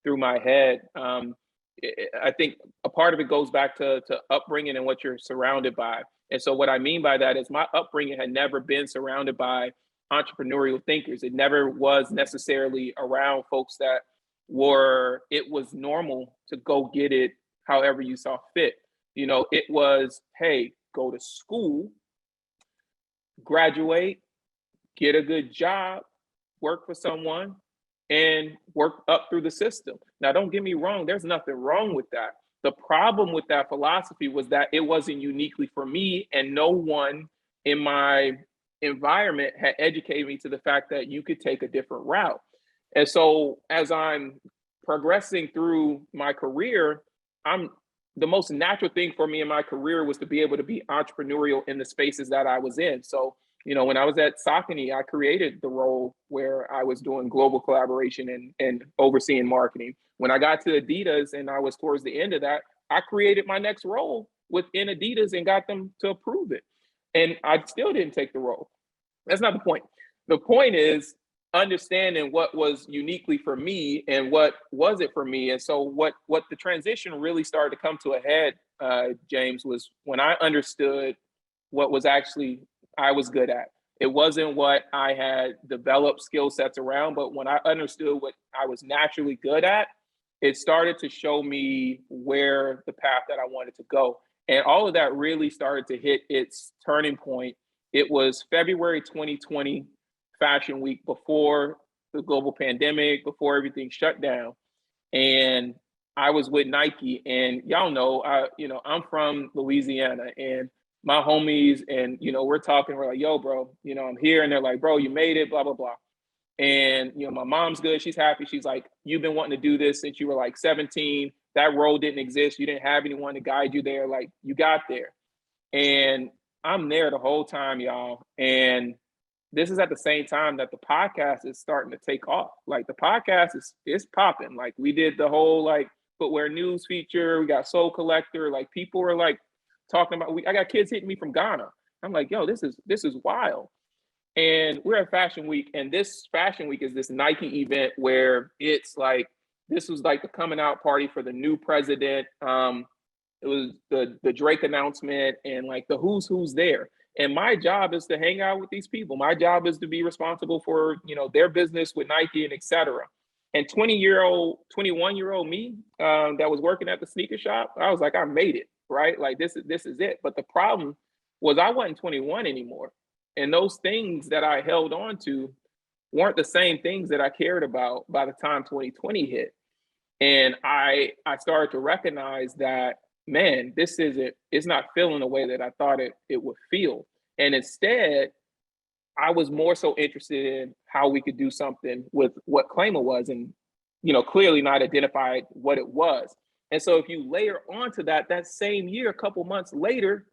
my head. I think a part of it goes back to upbringing and what you're surrounded by. And so what I mean by that is my upbringing had never been surrounded by entrepreneurial thinkers. It never was necessarily around folks that it was normal to go get it however you saw fit. It was, hey, go to school, graduate, get a good job, work for someone, and work up through the system. Now, don't get me wrong, there's nothing wrong with that. The problem with that philosophy was that it wasn't uniquely for me, and no one in my environment had educated me to the fact that you could take a different route. And so as I'm progressing through my career, the most natural thing for me in my career was to be able to be entrepreneurial in the spaces that I was in. So, when I was at Saucony, I created the role where I was doing global collaboration and overseeing marketing. When I got to Adidas and I was towards the end of that, I created my next role within Adidas and got them to approve it. And I still didn't take the role. That's not the point. The point is understanding what was uniquely for me and what wasn't for me. And so what the transition really started to come to a head, James, was when I understood what was actually I was good at. It wasn't what I had developed skill sets around, but when I understood what I was naturally good at, it started to show me where the path that I wanted to go. And all of that really started to hit its turning point. It was February 2020, Fashion Week, before the global pandemic, before everything shut down. And I was with Nike, and y'all know, I'm from Louisiana, and my homies, and we're talking, we're like, yo, bro, I'm here, and they're like, bro, you made it, blah, blah, blah. And my mom's good, she's happy. She's like, you've been wanting to do this since you were like 17. That role didn't exist. You didn't have anyone to guide you there. Like, you got there. And I'm there the whole time, y'all. And this is at the same time that the podcast is starting to take off. Like, the podcast is popping. Like, we did the whole like footwear news feature. We got Soul Collector. Like, people were like talking about. I got kids hitting me from Ghana. I'm like, yo, this is wild. And we're at Fashion Week, and this Fashion Week is this Nike event where it's like this was like the coming out party for the new president. It was the Drake announcement and like the who's there. And my job is to hang out with these people. My job is to be responsible for, their business with Nike and et cetera. And 21-year-old me that was working at the sneaker shop, I was like, I made it, right? Like this is it. But the problem was I wasn't 21 anymore. And those things that I held on to weren't the same things that I cared about by the time 2020 hit. And I started to recognize that, man, it's not feeling the way that I thought it would feel. And instead, I was more so interested in how we could do something with what Claima was and, clearly not identified what it was. And so if you layer onto that same year, a couple months later,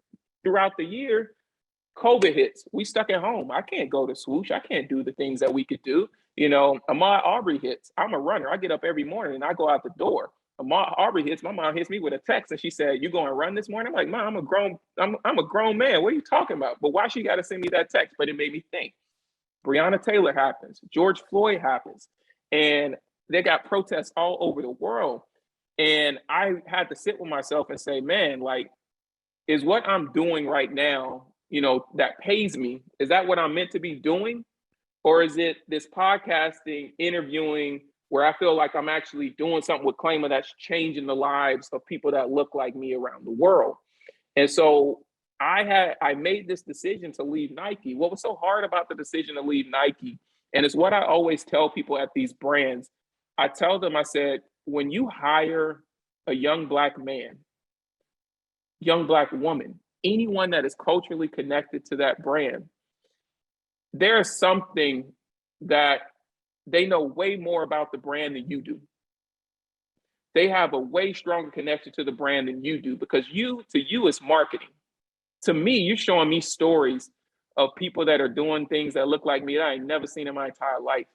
throughout the year, COVID hits. We stuck at home. I can't go to Swoosh. I can't do the things that we could do. Ahmaud Arbery hits. I'm a runner. I get up every morning and I go out the door. Ahmaud Arbery hits. My mom hits me with a text and she said, "You going to run this morning?" I'm like, "Mom, I'm a grown man. What are you talking about?" But why she got to send me that text? But it made me think. Breonna Taylor happens. George Floyd happens. And they got protests all over the world. And I had to sit with myself and say, man, like, is what I'm doing right now, that pays me, is that what I'm meant to be doing? Or is it this podcasting, interviewing, where I feel like I'm actually doing something with Claima that's changing the lives of people that look like me around the world? And so I made this decision to leave Nike. What was so hard about the decision to leave Nike And it's what I always tell people at these brands. I tell them, I said, when you hire a young Black man, young Black woman, anyone that is culturally connected to that brand, there's something that they know way more about the brand than you do. They have a way stronger connection to the brand than you do, because to you, it's marketing. To me, you're showing me stories of people that are doing things that look like me that I ain't never seen in my entire life.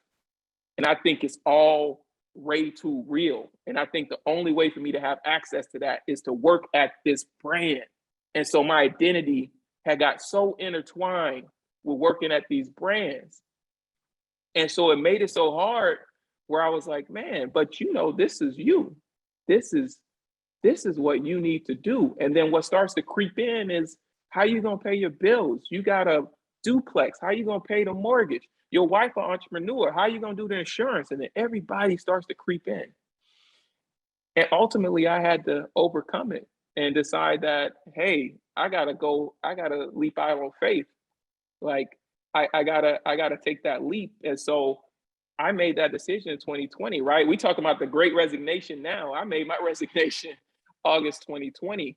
And I think it's all way too real. And I think the only way for me to have access to that is to work at this brand. And so my identity had got so intertwined with working at these brands. And so it made it so hard where I was like, man, but this is you. This is what you need to do. And then what starts to creep in is, how you gonna pay your bills? You got a duplex. How you gonna pay the mortgage? Your wife an entrepreneur. How you gonna do the insurance? And then everybody starts to creep in. And ultimately, I had to overcome it and decide that, hey, I gotta leap out on faith. Like I gotta take that leap. And so I made that decision in 2020, right? We talk about the great resignation now. I made my resignation August 2020.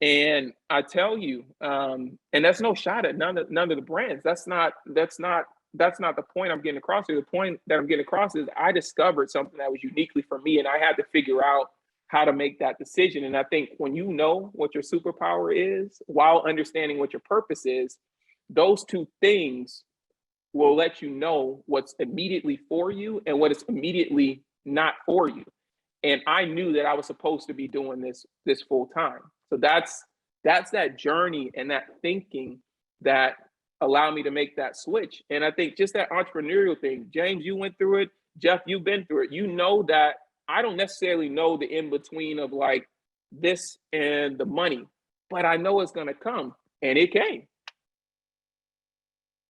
And I tell you, and that's no shot at none of the brands. That's not the point I'm getting across here. The point that I'm getting across is I discovered something that was uniquely for me, and I had to figure out how to make that decision. And I think when you know what your superpower is, while understanding what your purpose is, those two things will let you know what's immediately for you and what is immediately not for you. And I knew that I was supposed to be doing this full time. So that's that journey and that thinking that allowed me to make that switch. And I think just that entrepreneurial thing, James, you went through it. Jeff, you've been through it. You know that I don't necessarily know the in-between of like this and the money, but I know it's gonna come, and it came.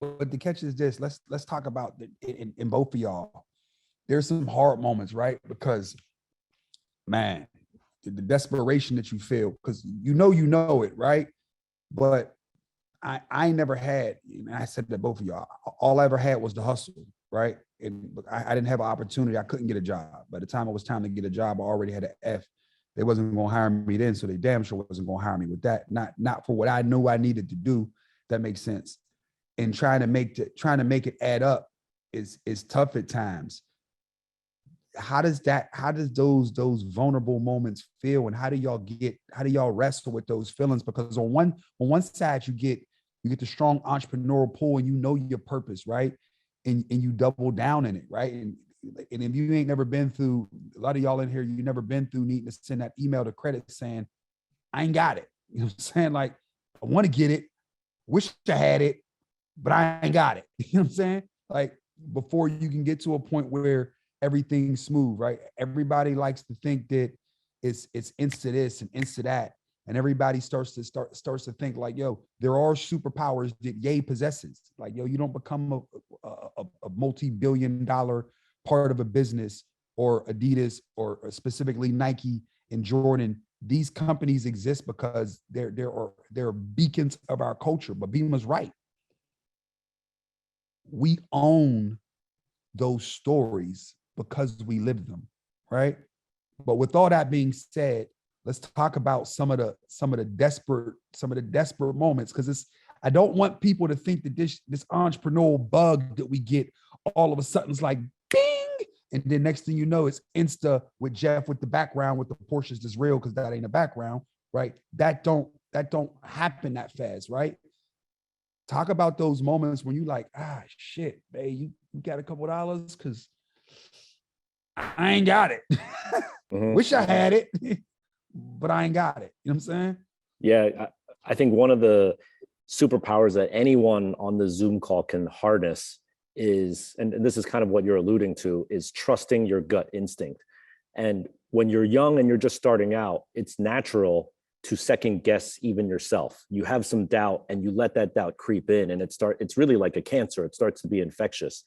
But the catch is this, let's talk about in both of y'all. There's some hard moments, right? Because man, the desperation that you feel, because you know it, right? But I never had, and I said that both of y'all, all I ever had was the hustle, right? And I didn't have an opportunity. I couldn't get a job. By the time it was time to get a job, I already had an F. They wasn't going to hire me then, so they damn sure wasn't going to hire me with that. Not for what I knew I needed to do. That makes sense. And trying to make it add up is tough at times. How does those vulnerable moments feel, and how do y'all wrestle with those feelings? Because on one side you get the strong entrepreneurial pull, and you know your purpose, right? And you double down in it, right? And if you ain't never been through, a lot of y'all in here, you never been through needing to send that email to credit saying, I ain't got it. You know what I'm saying? Like, I want to get it, wish I had it, but I ain't got it. You know what I'm saying? Like, before you can get to a point where everything's smooth, right? Everybody likes to think that it's insta this and insta that. And everybody starts to think like, yo, there are superpowers that Ye possesses. Like, yo, you don't become a multi-billion-dollar part of a business, or Adidas, or specifically Nike and Jordan. These companies exist because they're beacons of our culture. But Bimma's right. We own those stories because we live them, right? But with all that being said, let's talk about some of the desperate moments, because I don't want people to think that this entrepreneurial bug that we get all of a sudden is like bing, and then next thing you know, it's Insta with Jeff with the background with the Porsches that's real, because that ain't a background, right? That don't happen that fast, right? Talk about those moments when you like, shit, babe, you got a couple dollars, because I ain't got it. Mm-hmm. Wish I had it, but I ain't got it. You know what I'm saying? Yeah, I think one of the superpowers that anyone on the Zoom call can harness is, and this is kind of what you're alluding to, is trusting your gut instinct. And when you're young and you're just starting out, it's natural to second guess even yourself. You have some doubt and you let that doubt creep in, and it's really like a cancer. It starts to be infectious.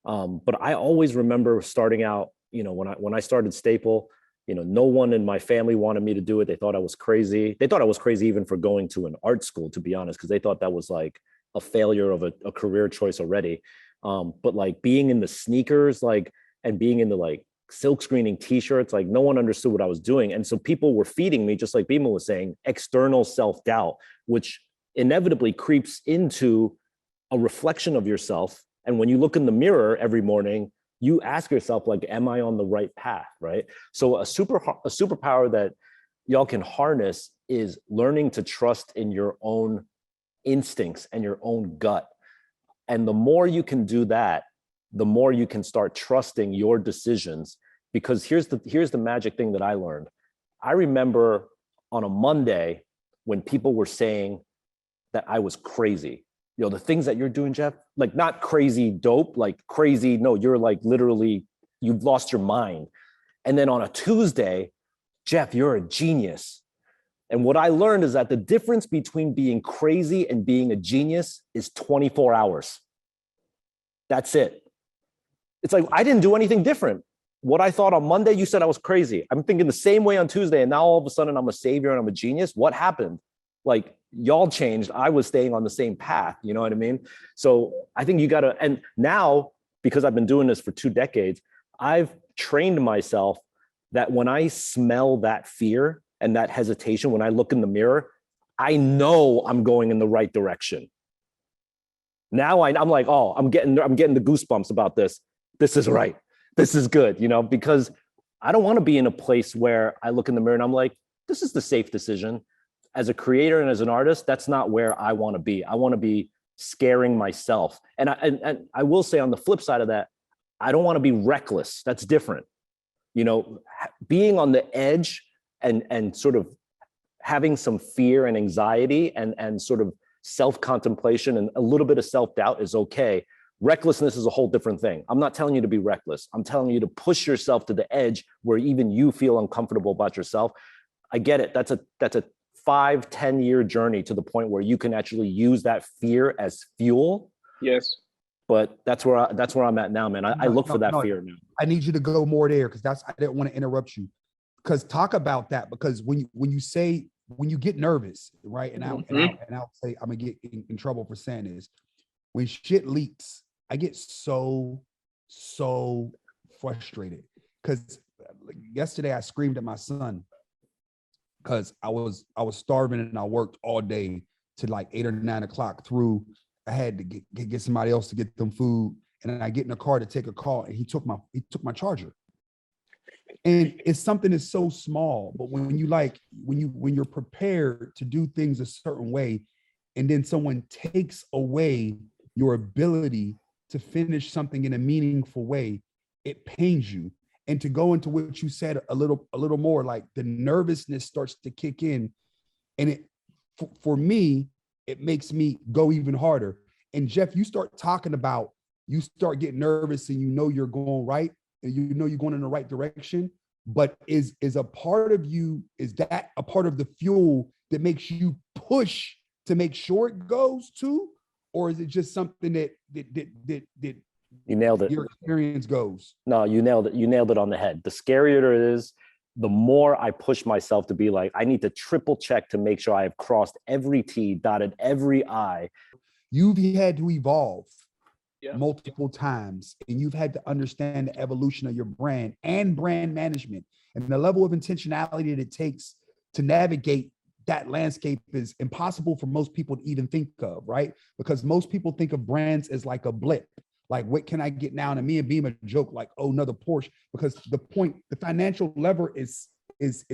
But I always remember starting out, when I started Staple, no one in my family wanted me to do it. They thought I was crazy. They thought I was crazy even for going to an art school, to be honest, because they thought that was like a failure of a career choice already. But like being in the sneakers, like, and being in the like silk screening t-shirts, like no one understood what I was doing. And so people were feeding me, just like Bimma was saying, external self-doubt, which inevitably creeps into a reflection of yourself. And when you look in the mirror every morning, you ask yourself, like, am I on the right path, right? So a superpower that y'all can harness is learning to trust in your own instincts and your own gut. And the more you can do that, the more you can start trusting your decisions. Because here's the magic thing that I learned. I remember on a Monday when people were saying that I was crazy. You know, the things that you're doing, Jeff, like not crazy dope, like crazy. No, you're like literally, you've lost your mind. And then on a Tuesday, Jeff, you're a genius. And what I learned is that the difference between being crazy and being a genius is 24 hours. That's it. It's like, I didn't do anything different. What I thought on Monday, you said I was crazy. I'm thinking the same way on Tuesday. And now all of a sudden I'm a savior and I'm a genius. What happened? Like, y'all changed. I was staying on the same path. You know what I mean? So I think you gotta, and now, because I've been doing this for 2 decades, I've trained myself that when I smell that fear and that hesitation, when I look in the mirror, I know I'm going in the right direction. Now I'm like, oh, I'm getting the goosebumps about this. This is right. This is good, you know, because I don't want to be in a place where I look in the mirror and I'm like, this is the safe decision. As a creator and as an artist, that's not where I want to be. I want to be scaring myself. And I will say on the flip side of that, I don't want to be reckless. That's different. You know, being on the edge and sort of having some fear and anxiety and sort of self-contemplation and a little bit of self-doubt is okay. Recklessness is a whole different thing. I'm not telling you to be reckless. I'm telling you to push yourself to the edge where even you feel uncomfortable about yourself. I get it. That's a 5-10 year journey to the point where you can actually use that fear as fuel. Yes. But that's where I'm at now, man. I look for that fear now. I need you to go more there because I didn't want to interrupt you. Because talk about that, because when you get nervous, right? And I'll say, I'm gonna get in trouble for saying this. When shit leaks, I get so frustrated. Because yesterday I screamed at my son because I was starving and I worked all day to like 8 or 9 o'clock through. I had to get somebody else to get them food, and then I get in a car to take a call, and he took my charger. And it's something that's so small, but when you're prepared to do things a certain way, and then someone takes away your ability to finish something in a meaningful way, it pains you. And to go into what you said a little more, like the nervousness starts to kick in, and it for me, it makes me go even harder. And Jeff, you start getting nervous, and you know you're going right, and you know you're going in the right direction. But is a part of you, is that a part of the fuel that makes you push to make sure it goes too? Or is it just something that you nailed it, your experience goes? No, you nailed it. You nailed it on the head. The scarier it is, the more I push myself to be like, I need to triple check to make sure I have crossed every T, dotted every I. You've had to evolve multiple times, and you've had to understand the evolution of your brand and brand management, and the level of intentionality that it takes to navigate that landscape is impossible for most people to even think of, right? Because most people think of brands as like a blip. Like, what can I get now? And me and Bimma joke like, oh, another Porsche, because the financial lever is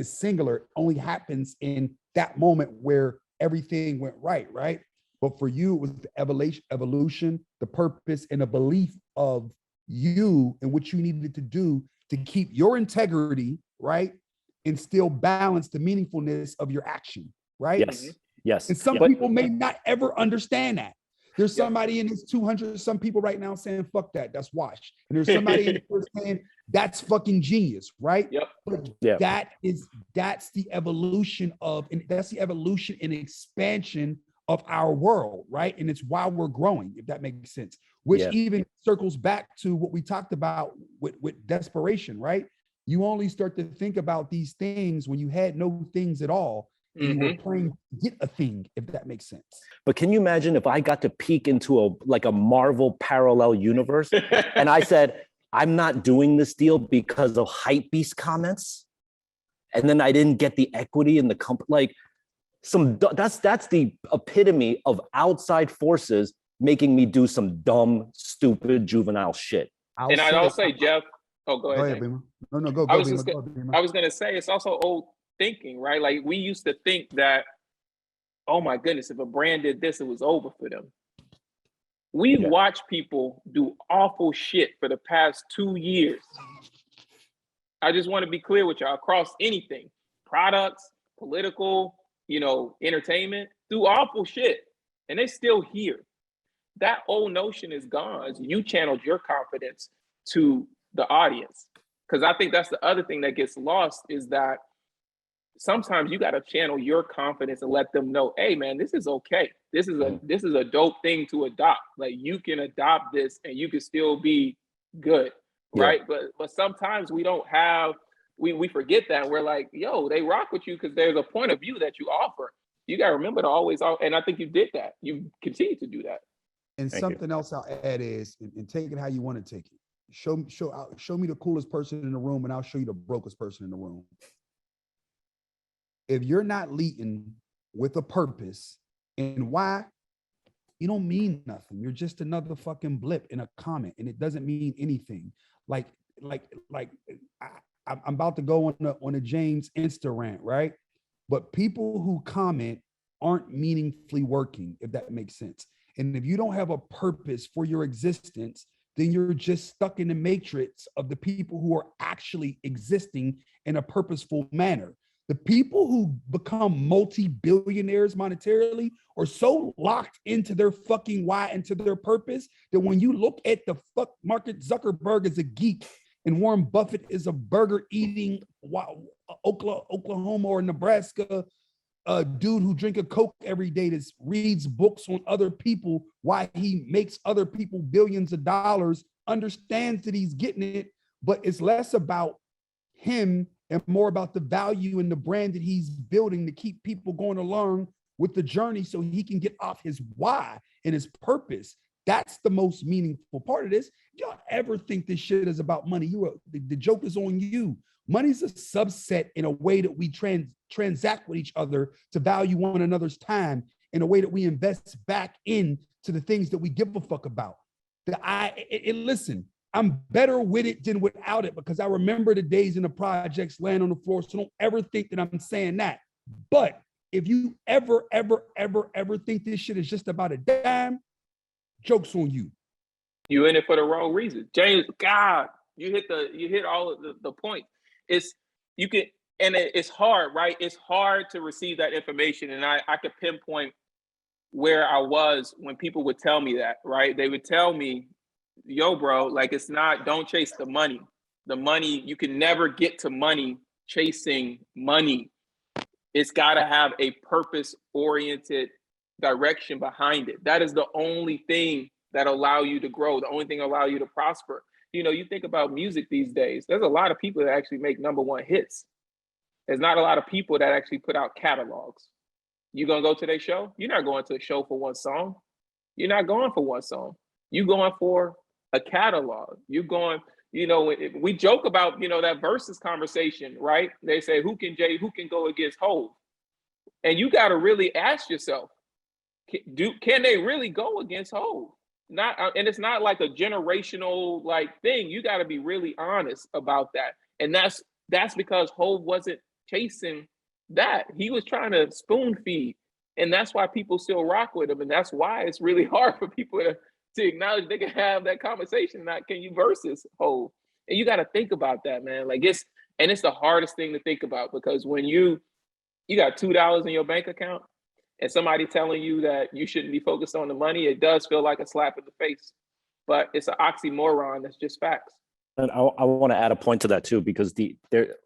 singular, only happens in that moment where everything went right? But for you, it was the evolution, the purpose, and the belief of you and what you needed to do to keep your integrity, right? And still balance the meaningfulness of your action, right? Yes. And some people may not ever understand that. There's somebody in this 200, some people right now saying, fuck that, that's wash. And there's somebody in here saying, that's fucking genius, right? But that's the evolution and expansion of our world, right? And it's why we're growing, if that makes sense, which even circles back to what we talked about with desperation, right? You only start to think about these things when you had no things at all. You were playing to get a thing, if that makes sense. But can you imagine if I got to peek into a Marvel parallel universe and I said, I'm not doing this deal because of hypebeast comments, and then I didn't get the equity in the company? Like, that's the epitome of outside forces making me do some dumb, stupid, juvenile shit. I'll say, Jeff. Oh, go ahead. Bimma. No, go. I was going to say, it's also old thinking, right? Like, we used to think that, oh my goodness, if a brand did this, it was over for them. We've watched people do awful shit for the past 2 years. I just want to be clear with y'all, across anything, products, political, entertainment, do awful shit, and they still here. That old notion is gone. You channeled your confidence to the audience. Because I think that's the other thing that gets lost, is that sometimes you got to channel your confidence and let them know, hey man, this is okay. This is a dope thing to adopt. Like, you can adopt this and you can still be good. Right. But sometimes we don't have, we forget that. We're like, yo, they rock with you because there's a point of view that you offer. You got to remember to always, and I think you did that. You continue to do that. And something else I'll add is, and take it how you want to take it. Show me the coolest person in the room, and I'll show you the brokest person in the room. If you're not leading with a purpose and why, you don't mean nothing. You're just another fucking blip in a comment, and it doesn't mean anything. I'm about to go on a James Insta rant, right? But people who comment aren't meaningfully working, if that makes sense. And if you don't have a purpose for your existence, then you're just stuck in the matrix of the people who are actually existing in a purposeful manner. The people who become multi-billionaires monetarily are so locked into their fucking why and to their purpose that when you look at the fuck Mark Zuckerberg as a geek and Warren Buffett is a burger eating Oklahoma or Nebraska dude who drink a Coke every day, that reads books on other people, why he makes other people billions of dollars, understands that he's getting it, but it's less about him and more about the value and the brand that he's building to keep people going along with the journey so he can get off his why and his purpose. That's the most meaningful part of this. Y'all ever think this shit is about money? The joke is on you. Money's a subset in a way that we transact with each other to value one another's time, in a way that we invest back in to the things that we give a fuck about. Listen, I'm better with it than without it, because I remember the days in the projects laying on the floor. So don't ever think that I'm saying that. But if you ever think this shit is just about a dime, joke's on you. You in it for the wrong reason. James, God, you hit all of the points. It's hard, right? It's hard to receive that information. And I could pinpoint where I was when people would tell me that, right? They would tell me, yo, bro, like, don't chase the money. The money, you can never get to money chasing money. It's got to have a purpose-oriented direction behind it. That is the only thing that allow you to grow, the only thing that allow you to prosper. You think about music these days, there's a lot of people that actually make #1 hits. There's not a lot of people that actually put out catalogs. You gonna go to their show? You're not going to a show for one song. You're not going for one song. You're going for a catalog. You're going, we joke about, that versus conversation, right? They say, who can go against Hov? And you got to really ask yourself, can they really go against Hov? And it's not like a generational thing. You got to be really honest about that. And that's because Hov wasn't chasing that. He was trying to spoon feed. And that's why people still rock with him. And that's why it's really hard for people to acknowledge they can have that conversation. Not can you versus Hov? And you got to think about that, man. It's the hardest thing to think about, because when you got $2 in your bank account and somebody telling you that you shouldn't be focused on the money, it does feel like a slap in the face. But it's an oxymoron. That's just facts. And I want to add a point to that too, because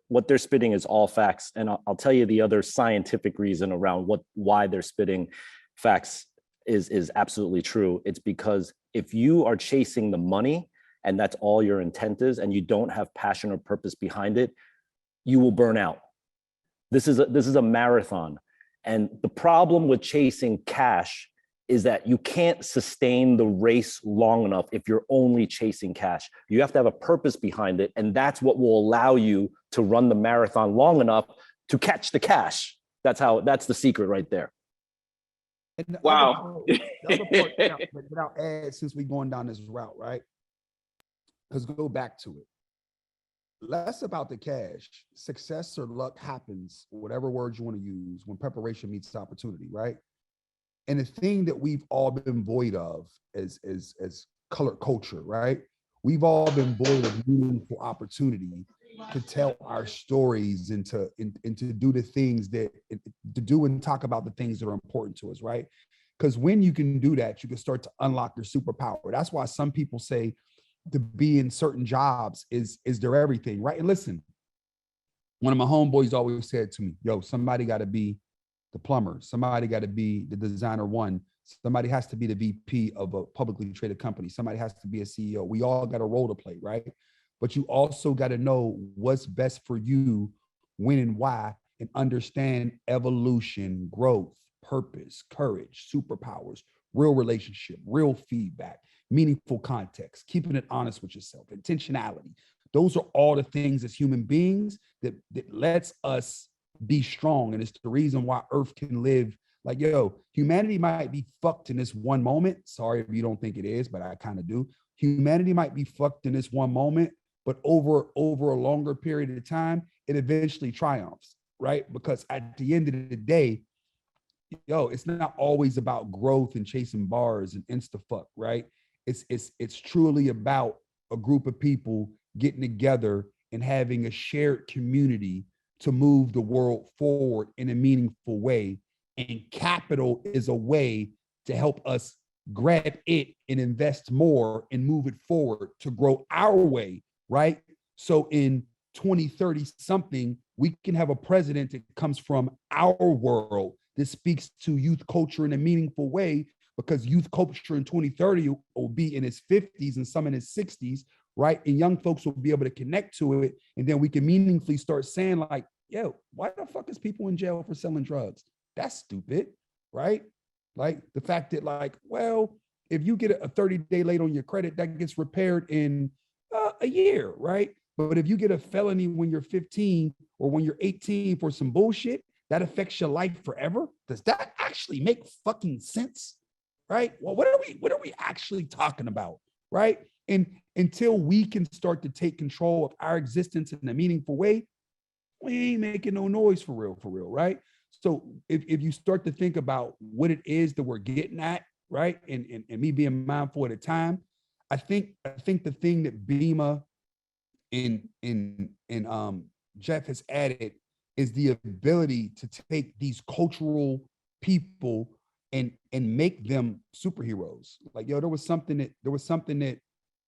what they're spitting is all facts. And I'll tell you the other scientific reason around why they're spitting facts is absolutely true. It's because if you are chasing the money and that's all your intent is, and you don't have passion or purpose behind it, you will burn out. This is a marathon. And the problem with chasing cash is that you can't sustain the race long enough if you're only chasing cash. You have to have a purpose behind it. And that's what will allow you to run the marathon long enough to catch the cash. That's the secret right there. And the Wow. other part that I'll add, since we're going down this route, right? Because go back to it. Less about the cash. Success or luck happens, whatever words you want to use, when preparation meets opportunity, right? And the thing that we've all been void of as colored culture, right? We've all been void of meaningful opportunity to tell our stories and to do the things to do and talk about the things that are important to us, right? Because when you can do that, you can start to unlock your superpower. That's why some people say to be in certain jobs is their everything, right? And listen, one of my homeboys always said to me, yo, somebody got to be the plumber, somebody got to be the designer one, somebody has to be the VP of a publicly traded company, somebody has to be a CEO. We all got a role to play, right? But you also got to know what's best for you, when and why, and understand evolution, growth, purpose, courage, superpowers, real relationship, real feedback, meaningful context, keeping it honest with yourself, intentionality. Those are all the things as human beings that lets us be strong. And it's the reason why Earth can live. Like, yo, humanity might be fucked in this one moment. Sorry if you don't think it is, but I kind of do. Humanity might be fucked in this one moment, but over a longer period of time, it eventually triumphs, right? Because at the end of the day, yo, it's not always about growth and chasing bars and insta-fuck, right? It's truly about a group of people getting together and having a shared community to move the world forward in a meaningful way. And capital is a way to help us grab it and invest more and move it forward to grow our way, right? So in 2030 something, we can have a president that comes from our world that speaks to youth culture in a meaningful way, because youth culture in 2030 will be in its 50s and some in its 60s, right? And young folks will be able to connect to it. And then we can meaningfully start saying like, yo, why the fuck is people in jail for selling drugs? That's stupid, right? Like the fact that like, well, if you get a 30-day late on your credit, that gets repaired in a year, right? But if you get a felony when you're 15 or when you're 18 for some bullshit, that affects your life forever. Does that actually make fucking sense? Right? Well, what are we actually talking about? Right? And until we can start to take control of our existence in a meaningful way, we ain't making no noise for real, right? So if you start to think about what it is that we're getting at, right? And me being mindful at a time, I think the thing that Bimma and Jeff has added is the ability to take these cultural people and make them superheroes. Like, yo, there was something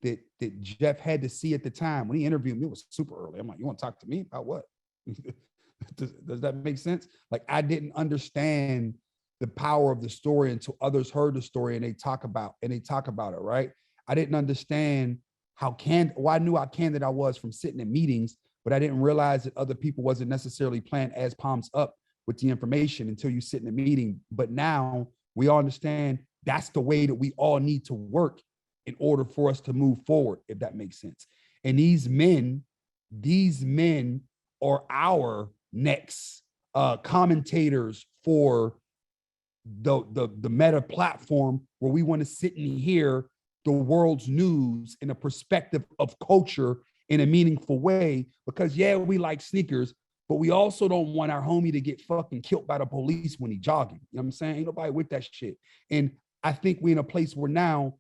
that Jeff had to see at the time when he interviewed me. It was super early. I'm like, you want to talk to me about what? Does that make sense? Like, I didn't understand the power of the story until others heard the story and they talk about it, right? I didn't understand I knew how candid I was from sitting in meetings, but I didn't realize that other people wasn't necessarily playing as palms up with the information until you sit in a meeting. But now we all understand that's the way that we all need to work in order for us to move forward, if that makes sense. And these men are our next commentators for the Meta platform, where we want to sit and hear the world's news in a perspective of culture in a meaningful way. Because yeah, we like sneakers, but we also don't want our homie to get fucking killed by the police when he jogging. You know what I'm saying? Ain't nobody with that shit. And I think we're in a place where now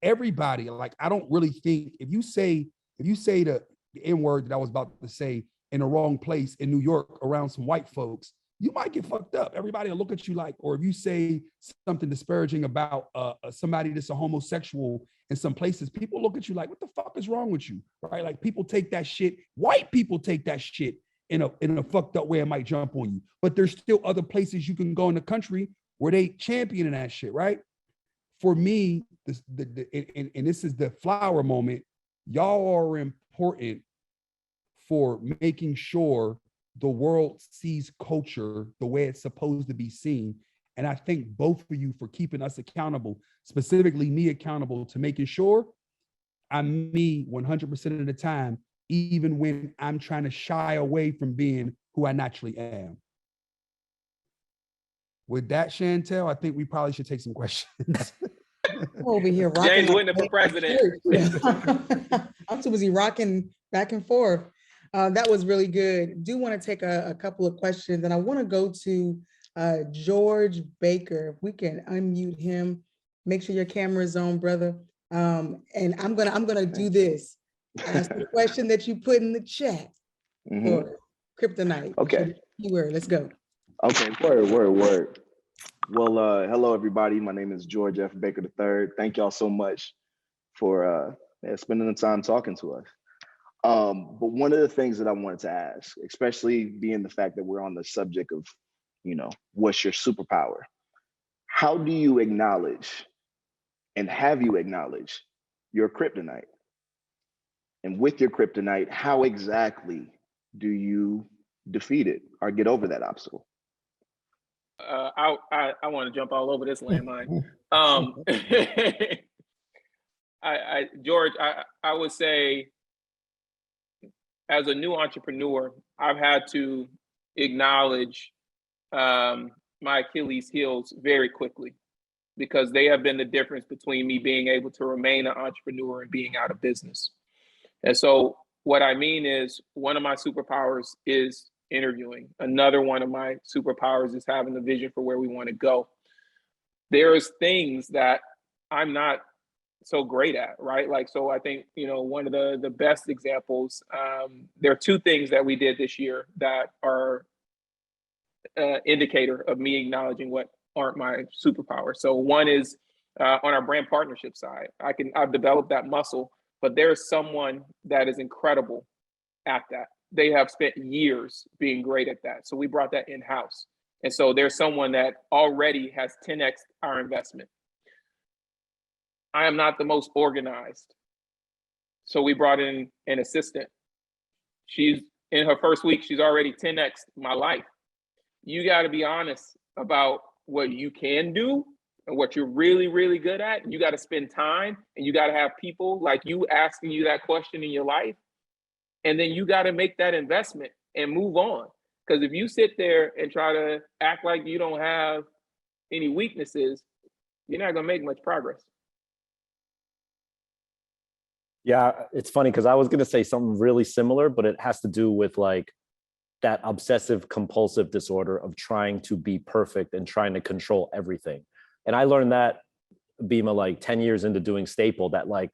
everybody, like, I don't really think if you say the N-word that I was about to say in the wrong place in New York around some white folks, you might get fucked up. Everybody will look at you like, or if you say something disparaging about somebody that's a homosexual in some places, people look at you like, what the fuck is wrong with you, right? Like, people take that shit, white people take that shit in a fucked up way and might jump on you. But there's still other places you can go in the country where they championing that shit, right? For me, and this is the flower moment, y'all are important for making sure the world sees culture the way it's supposed to be seen. And I thank both of you for keeping us accountable, specifically me accountable to making sure I'm me 100% of the time, even when I'm trying to shy away from being who I naturally am. With that, Chantel, I think we probably should take some questions. Over here rocking James Whitner for president. I'm too busy rocking back and forth. That was really good. Do want to take a couple of questions, and I want to go to George Baker. If we can unmute him, make sure your camera is on, brother. And I'm gonna do this. Ask the question that you put in the chat for kryptonite. Okay. Keyword. Let's go. Okay. Word. Well, hello everybody. My name is George F. Baker III. Thank y'all so much for spending the time talking to us. But one of the things that I wanted to ask, especially being the fact that we're on the subject of, what's your superpower? How do you acknowledge, and have you acknowledged, your kryptonite? And with your kryptonite, how exactly do you defeat it or get over that obstacle? I want to jump all over this landmine. George, I would say, as a new entrepreneur, I've had to acknowledge my Achilles heels very quickly, because they have been the difference between me being able to remain an entrepreneur and being out of business. And so what I mean is, one of my superpowers is interviewing. Another one of my superpowers is having the vision for where we want to go. There's things that I'm not so great at, right? Like, so I think, one of the best examples, there are two things that we did this year that are indicator of me acknowledging what aren't my superpowers. So one is on our brand partnership side. I've developed that muscle, but there's someone that is incredible at that. They have spent years being great at that. So we brought that in-house. And so there's someone that already has 10x our investment. I am not the most organized. So we brought in an assistant. She's in her first week, she's already 10x my life. You got to be honest about what you can do and what you're really, really good at. You got to spend time, and you got to have people like you asking you that question in your life. And then you got to make that investment and move on. Because if you sit there and try to act like you don't have any weaknesses, you're not going to make much progress. Yeah, it's funny because I was going to say something really similar, but it has to do with like that obsessive compulsive disorder of trying to be perfect and trying to control everything. And I learned that, Bimma, like 10 years into doing Staple, that like,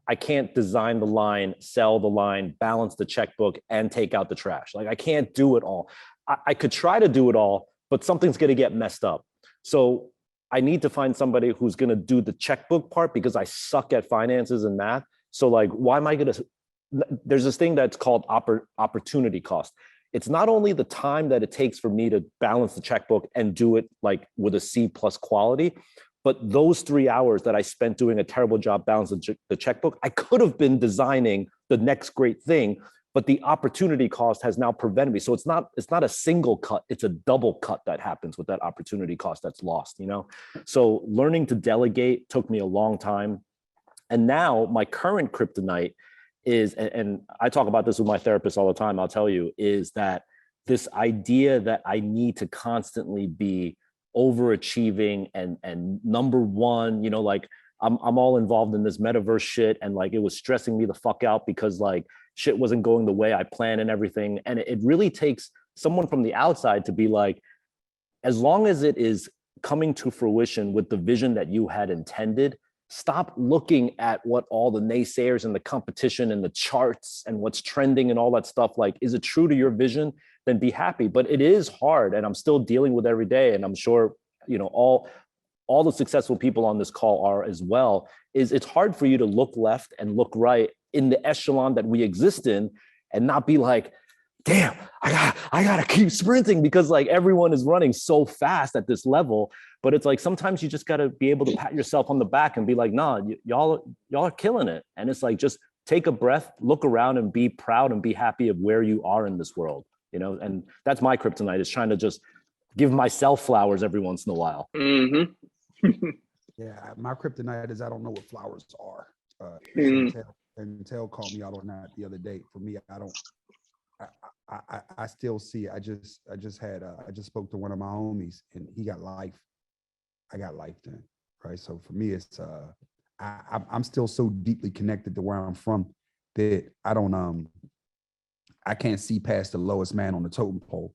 I can't design the line, sell the line, balance the checkbook, and take out the trash. Like, I can't do it all. I could try to do it all, but something's going to get messed up. So I need to find somebody who's going to do the checkbook part, because I suck at finances and math. So like, why am I going to, there's this thing that's called opportunity cost. It's not only the time that it takes for me to balance the checkbook and do it like with a C+ quality, but those 3 hours that I spent doing a terrible job balancing the checkbook, I could have been designing the next great thing, but the opportunity cost has now prevented me. So it's not a single cut, it's a double cut that happens with that opportunity cost that's lost, So learning to delegate took me a long time. And now my current kryptonite is, and I talk about this with my therapist all the time, I'll tell you, is that this idea that I need to constantly be overachieving and number one, like I'm all involved in this metaverse shit, and like it was stressing me the fuck out because like shit wasn't going the way I planned and everything. And it really takes someone from the outside to be like, as long as it is coming to fruition with the vision that you had intended, stop looking at what all the naysayers and the competition and the charts and what's trending and all that stuff. Like, is it true to your vision? Then be happy. But it is hard, and I'm still dealing with every day. And I'm sure, all the successful people on this call are as well, is it's hard for you to look left and look right in the echelon that we exist in and not be like, damn, I gotta keep sprinting because like everyone is running so fast at this level. But it's like, sometimes you just gotta be able to pat yourself on the back and be like, nah, y'all are killing it. And it's like, just take a breath, look around, and be proud and be happy of where you are in this world. you know, and that's my kryptonite, is trying to just give myself flowers every once in a while. Yeah, my kryptonite is I don't know what flowers are. Chantel called me out on that the other day. For me, I don't. I still see it. I just spoke to one of my homies and he got life. I got life then, right? So for me, it's I'm still so deeply connected to where I'm from that I can't see past the lowest man on the totem pole.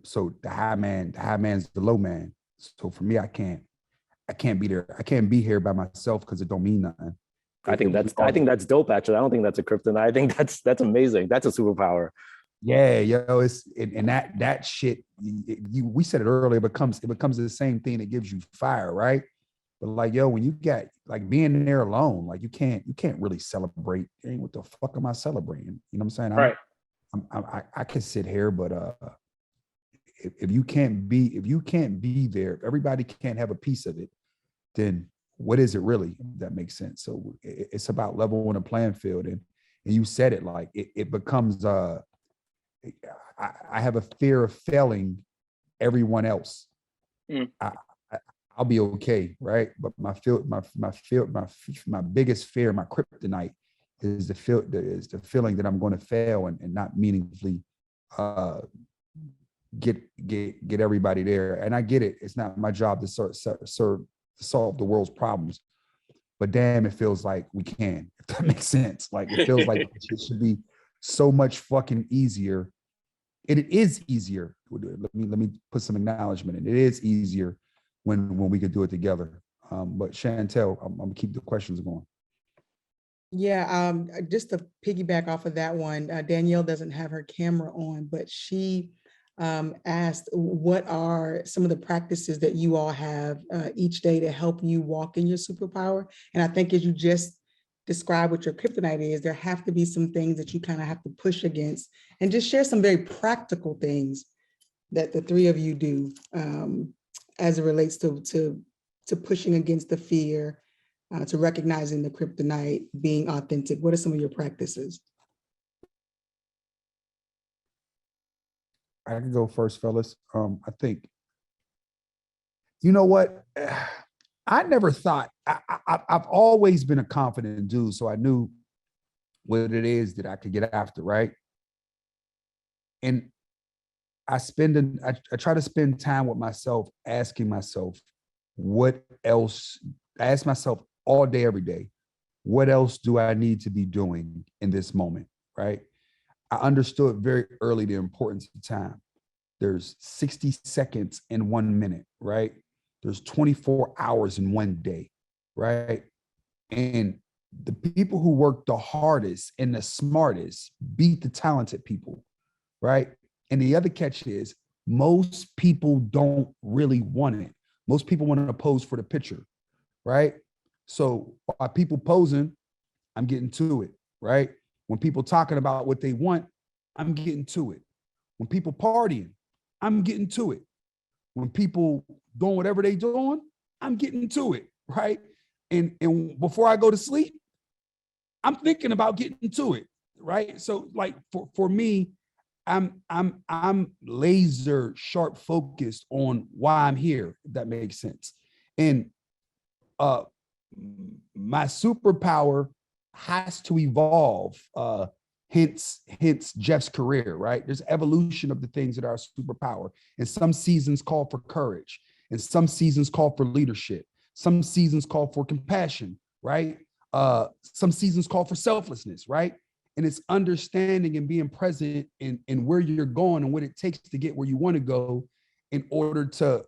So the high man's the low man. So for me, I can't be there. I can't be here by myself because it don't mean nothing. I think that's dope. Actually, I don't think that's a kryptonite. I think that's amazing. That's a superpower. Yeah, yo, it's and that shit. We said it earlier. It becomes the same thing that gives you fire, right? But like, yo, when you got like being there alone, like you can't really celebrate. What the fuck am I celebrating? You know what I'm saying? Right. I can sit here, but if you can't be there, if everybody can't have a piece of it, then what is it really? If that makes sense. So it's about leveling the playing field, and you said it, like it becomes I have a fear of failing everyone else. I'll be okay, right? But my biggest fear, my kryptonite, is the feeling that I'm going to fail and not meaningfully get everybody there. And I get it. It's not my job to solve the world's problems, but damn, it feels like we can, if that makes sense. Like it feels like it should be so much fucking easier. It is easier. Let me put some acknowledgement in. It is easier when we could do it together. But Chantel, I'm gonna keep the questions going. Yeah, just to piggyback off of that one, Danielle doesn't have her camera on, but she asked what are some of the practices that you all have each day to help you walk in your superpower. And I think as you just describe what your kryptonite is, there have to be some things that you kind of have to push against, and just share some very practical things that the three of you do as it relates to pushing against the fear, to recognizing the kryptonite, being authentic. What are some of your practices? I can go first, fellas. I think, you know what? I never thought, I've always been a confident dude, so I knew what it is that I could get after, right? And I try to spend time with myself, asking myself, what else? I ask myself all day, every day, what else do I need to be doing in this moment, right? I understood very early the importance of time. There's 60 seconds in 1 minute, right? There's 24 hours in one day, right? And the people who work the hardest and the smartest beat the talented people, right? And the other catch is most people don't really want it. Most people want to pose for the picture, right? So while people posing, I'm getting to it, right? When people talking about what they want, I'm getting to it. When people partying, I'm getting to it. When people doing whatever they doing, I'm getting to it, right? And before I go to sleep, I'm thinking about getting to it, right? So like for me, I'm laser sharp focused on why I'm here, if that makes sense. And my superpower has to evolve. Hence Jeff's career, right? There's evolution of the things that are superpower. And some seasons call for courage, and some seasons call for leadership. Some seasons call for compassion, right? Some seasons call for selflessness, right? And it's understanding and being present in where you're going and what it takes to get where you want to go in order to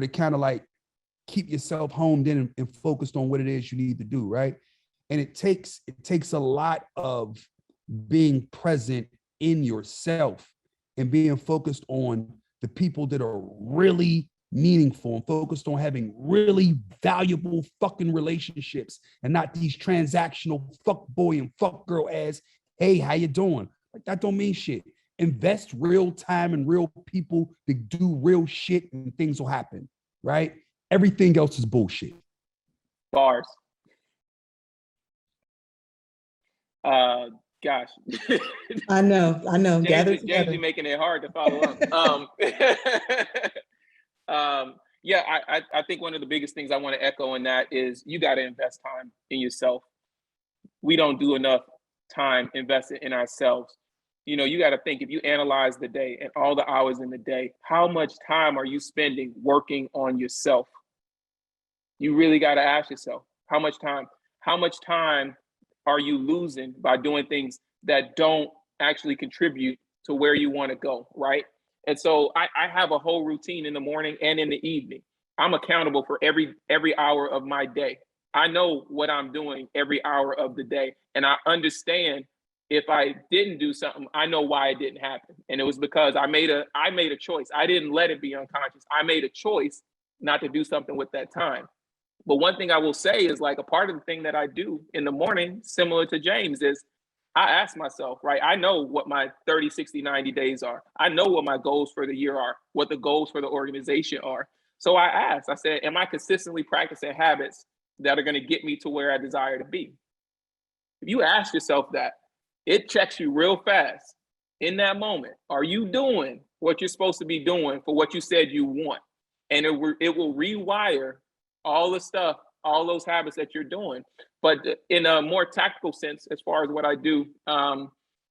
kind of like keep yourself honed in and focused on what it is you need to do, right? And it takes a lot of being present in yourself and being focused on the people that are really meaningful and focused on having really valuable fucking relationships and not these transactional fuck boy and fuck girl as, hey, how you doing? Like that don't mean shit. Invest real time in real people that do real shit and things will happen, right? Everything else is bullshit. Bars. Gosh. I know. Gather James, together. you're making it hard to follow up. Yeah, I think one of the biggest things I want to echo in that is you got to invest time in yourself. We don't do enough time invested in ourselves. You know, you got to think, if you analyze the day and all the hours in the day, how much time are you spending working on yourself? You really got to ask yourself, how much time are you losing by doing things that don't actually contribute to where you want to go, right? And so I have a whole routine in the morning and in the evening. I'm accountable for every hour of my day. I know what I'm doing every hour of the day, and I understand if I didn't do something, I know why it didn't happen, and it was because I made a choice. I didn't let it be unconscious. I made a choice not to do something with that time. But one thing I will say is, like, a part of the thing that I do in the morning, similar to James, is I ask myself, right? I know what my 30, 60, 90 days are. I know what my goals for the year are, what the goals for the organization are. So I said, am I consistently practicing habits that are going to get me to where I desire to be? If you ask yourself that, it checks you real fast in that moment. Are you doing what you're supposed to be doing for what you said you want? And it will rewire all the stuff, all those habits that you're doing. But in a more tactical sense, as far as what I do,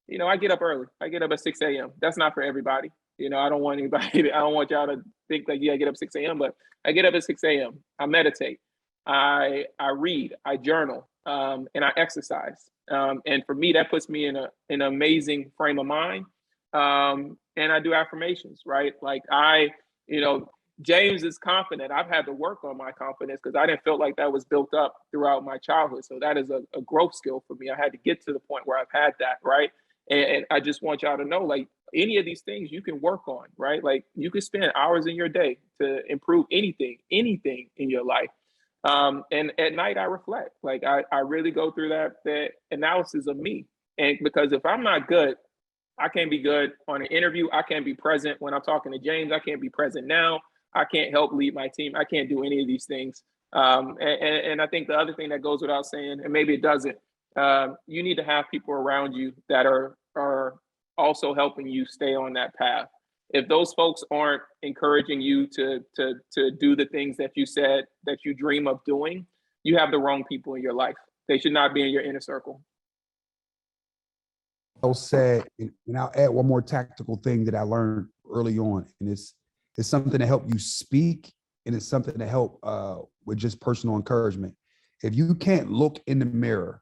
you know, I get up early. I get up at 6 a.m. That's not for everybody. You know, I don't want y'all to think like, yeah, I get up 6 a.m., but I get up at 6 a.m. I meditate. I read, I journal, and I exercise. And for me, that puts me in an amazing frame of mind. And I do affirmations, right? Like James is confident. I've had to work on my confidence because I didn't feel like that was built up throughout my childhood. So that is a growth skill for me. I had to get to the point where I've had that, right? And I just want y'all to know, like, any of these things you can work on, right? Like, you can spend hours in your day to improve anything in your life. And at night I reflect. Like, I really go through that analysis of me. And because if I'm not good, I can't be good on an interview. I can't be present when I'm talking to James. I can't be present now. I can't help lead my team. I can't do any of these things. And I think the other thing that goes without saying, and maybe it doesn't, you need to have people around you that are also helping you stay on that path. If those folks aren't encouraging you to do the things that you said that you dream of doing, you have the wrong people in your life. They should not be in your inner circle. Well said, and I'll add one more tactical thing that I learned early on, and it's something to help you speak, and it's something to help with just personal encouragement. If you can't look in the mirror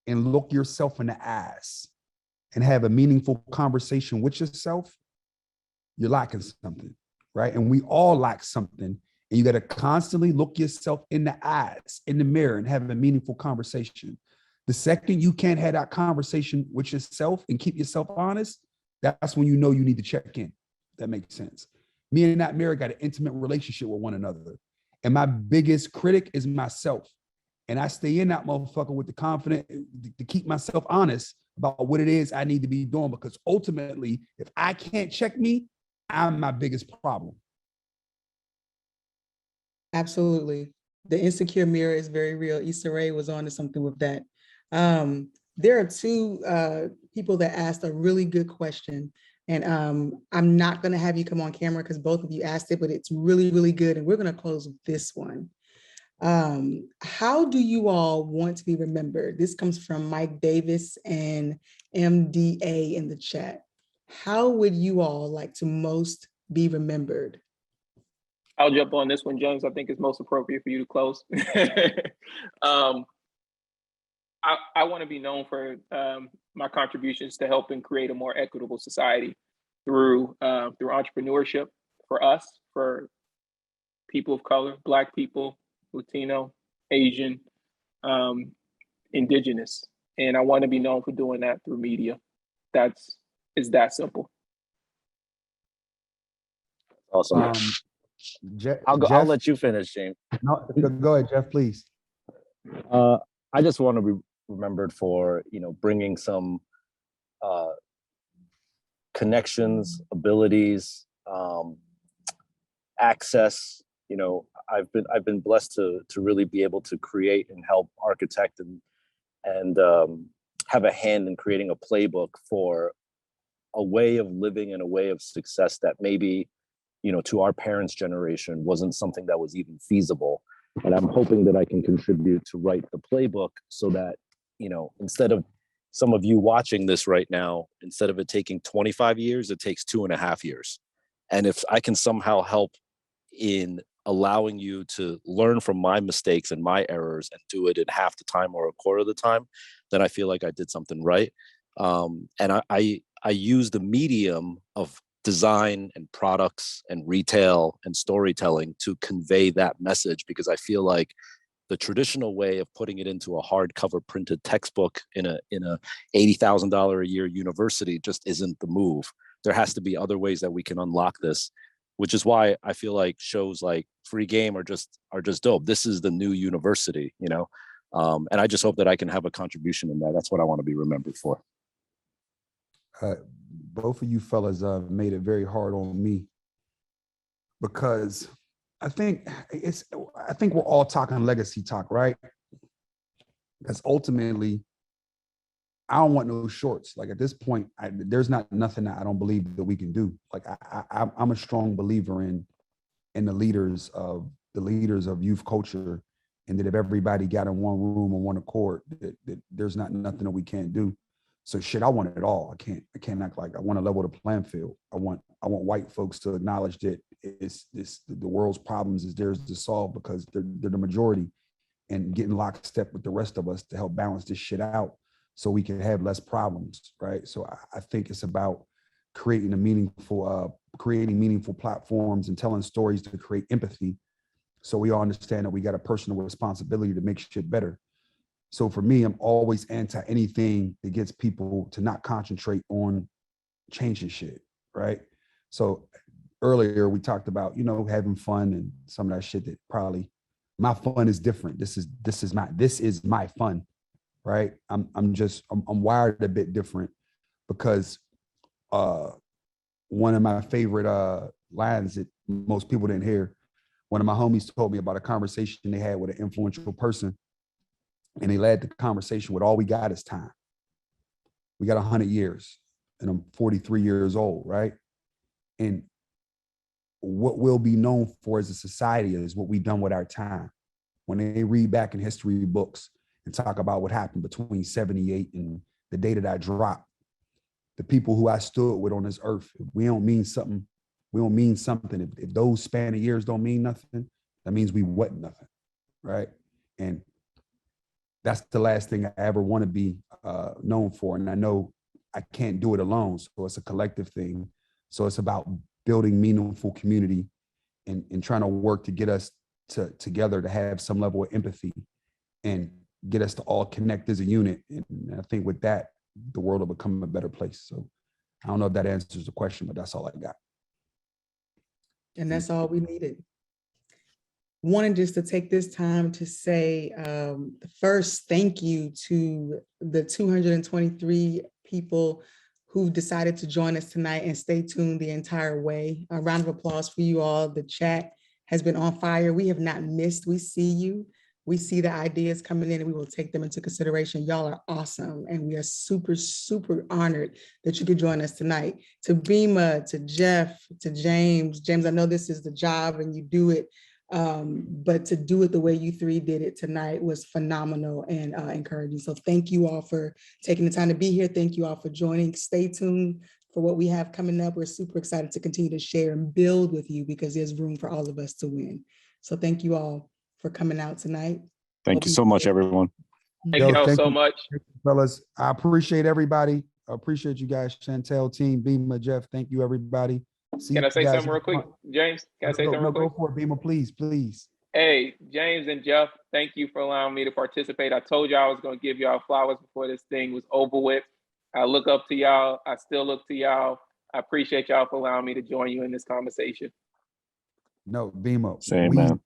and look yourself in the eyes and have a meaningful conversation with yourself, you're lacking something, right? And we all lack something, and you got to constantly look yourself in the eyes, in the mirror, and have a meaningful conversation. The second you can't have that conversation with yourself and keep yourself honest, that's when you know you need to check in. That makes sense. Me and that mirror got an intimate relationship with one another. And my biggest critic is myself. And I stay in that motherfucker with the confidence to keep myself honest about what it is I need to be doing. Because ultimately, if I can't check me, I'm my biggest problem. Absolutely. The insecure mirror is very real. Issa Rae was on to something with that. There are two people that asked a really good question. And I'm not going to have you come on camera because both of you asked it, but it's really, really good. And we're going to close with this one. How do you all want to be remembered? This comes from Mike Davis and MDA in the chat. How would you all like to most be remembered? I'll jump on this one, James. I think it's most appropriate for you to close. I want to be known for my contributions to helping create a more equitable society through entrepreneurship for us, for people of color, Black people, Latino, Asian, Indigenous. And I want to be known for doing that through media. It's that simple. Awesome. I'll let you finish, James. No, go ahead, Jeff, please. I just want to be remembered for, bringing some connections, abilities, access. I've been blessed to really be able to create and help architect and have a hand in creating a playbook for a way of living and a way of success that maybe, you know, to our parents' generation wasn't something that was even feasible. And I'm hoping that I can contribute to write the playbook so that, you know, instead of some of you watching this right now, instead of it taking 25 years, it takes 2.5 years. And if I can somehow help in allowing you to learn from my mistakes and my errors and do it in half the time or a quarter of the time, then I feel like I did something right. And I use the medium of design and products and retail and storytelling to convey that message, because I feel like the traditional way of putting it into a hardcover printed textbook in a $80,000 a year university just isn't the move. There has to be other ways that we can unlock this, which is why I feel like shows like Free Game are just dope. This is the new university, you know? And I just hope that I can have a contribution in that. That's what I want to be remembered for. Both of you fellas made it very hard on me, because I think we're all talking legacy talk, right? Because ultimately, I don't want no shorts. Like at this point, there's not nothing that I don't believe that we can do. Like I'm a strong believer in the leaders of youth culture, and that if everybody got in one room on one accord, that there's not nothing that we can't do. So shit, I want it all. I can't act like I want to level the playing field. I want white folks to acknowledge that the world's problems is theirs to solve, because they're the majority, and getting lockstep with the rest of us to help balance this shit out so we can have less problems, right? So I think it's about creating meaningful platforms and telling stories to create empathy, so we all understand that we got a personal responsibility to make shit better. So for me, I'm always anti anything that gets people to not concentrate on changing shit, right? So earlier we talked about, you know, having fun and some of that shit that probably my fun is different. This is my fun, right? I'm wired a bit different, because one of my favorite lines that most people didn't hear, one of my homies told me about a conversation they had with an influential person. And they led the conversation with, all we got is time. We got 100 years, and I'm 43 years old, right? And what we'll be known for as a society is what we've done with our time. When they read back in history books and talk about what happened between 78 and the day that I dropped, the people who I stood with on this earth, if we don't mean something. If those span of years don't mean nothing, that means we wasn't nothing, right? And that's the last thing I ever want to be known for. And I know I can't do it alone. So it's a collective thing. So it's about building meaningful community and trying to work to get us together to have some level of empathy and get us to all connect as a unit. And I think with that, the world will become a better place. So I don't know if that answers the question, but that's all I got. And that's all we needed. Wanted just to take this time to say first, thank you to the 223 people who decided to join us tonight and stay tuned the entire way. A round of applause for you all. The chat has been on fire. We have not missed. We see you. We see the ideas coming in, and we will take them into consideration. Y'all are awesome. And we are super, super honored that you could join us tonight. To Bimma, to Jeff, to James. James, I know this is the job and you do it. But to do it the way you three did it tonight was phenomenal and encouraging. So thank you all for taking the time to be here. Thank you all for joining. Stay tuned for what we have coming up. We're super excited to continue to share and build with you, because there's room for all of us to win. So thank you all for coming out tonight. Thank you so much, everyone. Thank you all so much. Fellas, I appreciate everybody. I appreciate you guys, Chantel, team, Bimma, Jeff. Thank you, everybody. Can I say something real quick, James? Can I say something real quick? Go for it, Bimma, please. Hey, James and Jeff, thank you for allowing me to participate. I told y'all I was going to give y'all flowers before this thing was over with. I look up to y'all. I still look to y'all. I appreciate y'all for allowing me to join you in this conversation. No, Bimma. Same, man.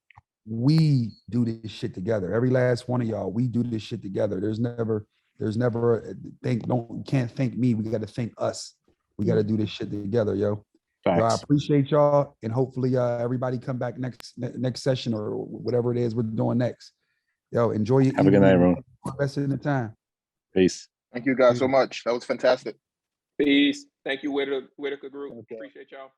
We do this shit together. Every last one of y'all, we do this shit together. There's never can't thank me. We got to thank us. We got to do this shit together, yo. Yo, I appreciate y'all, and hopefully everybody come back next session or whatever it is we're doing next. Yo, enjoy your Have a good night, everyone. Rest of the time. Peace. Thank you guys so much. That was fantastic. Peace. Thank you, Whitaker Group. Okay. Appreciate y'all.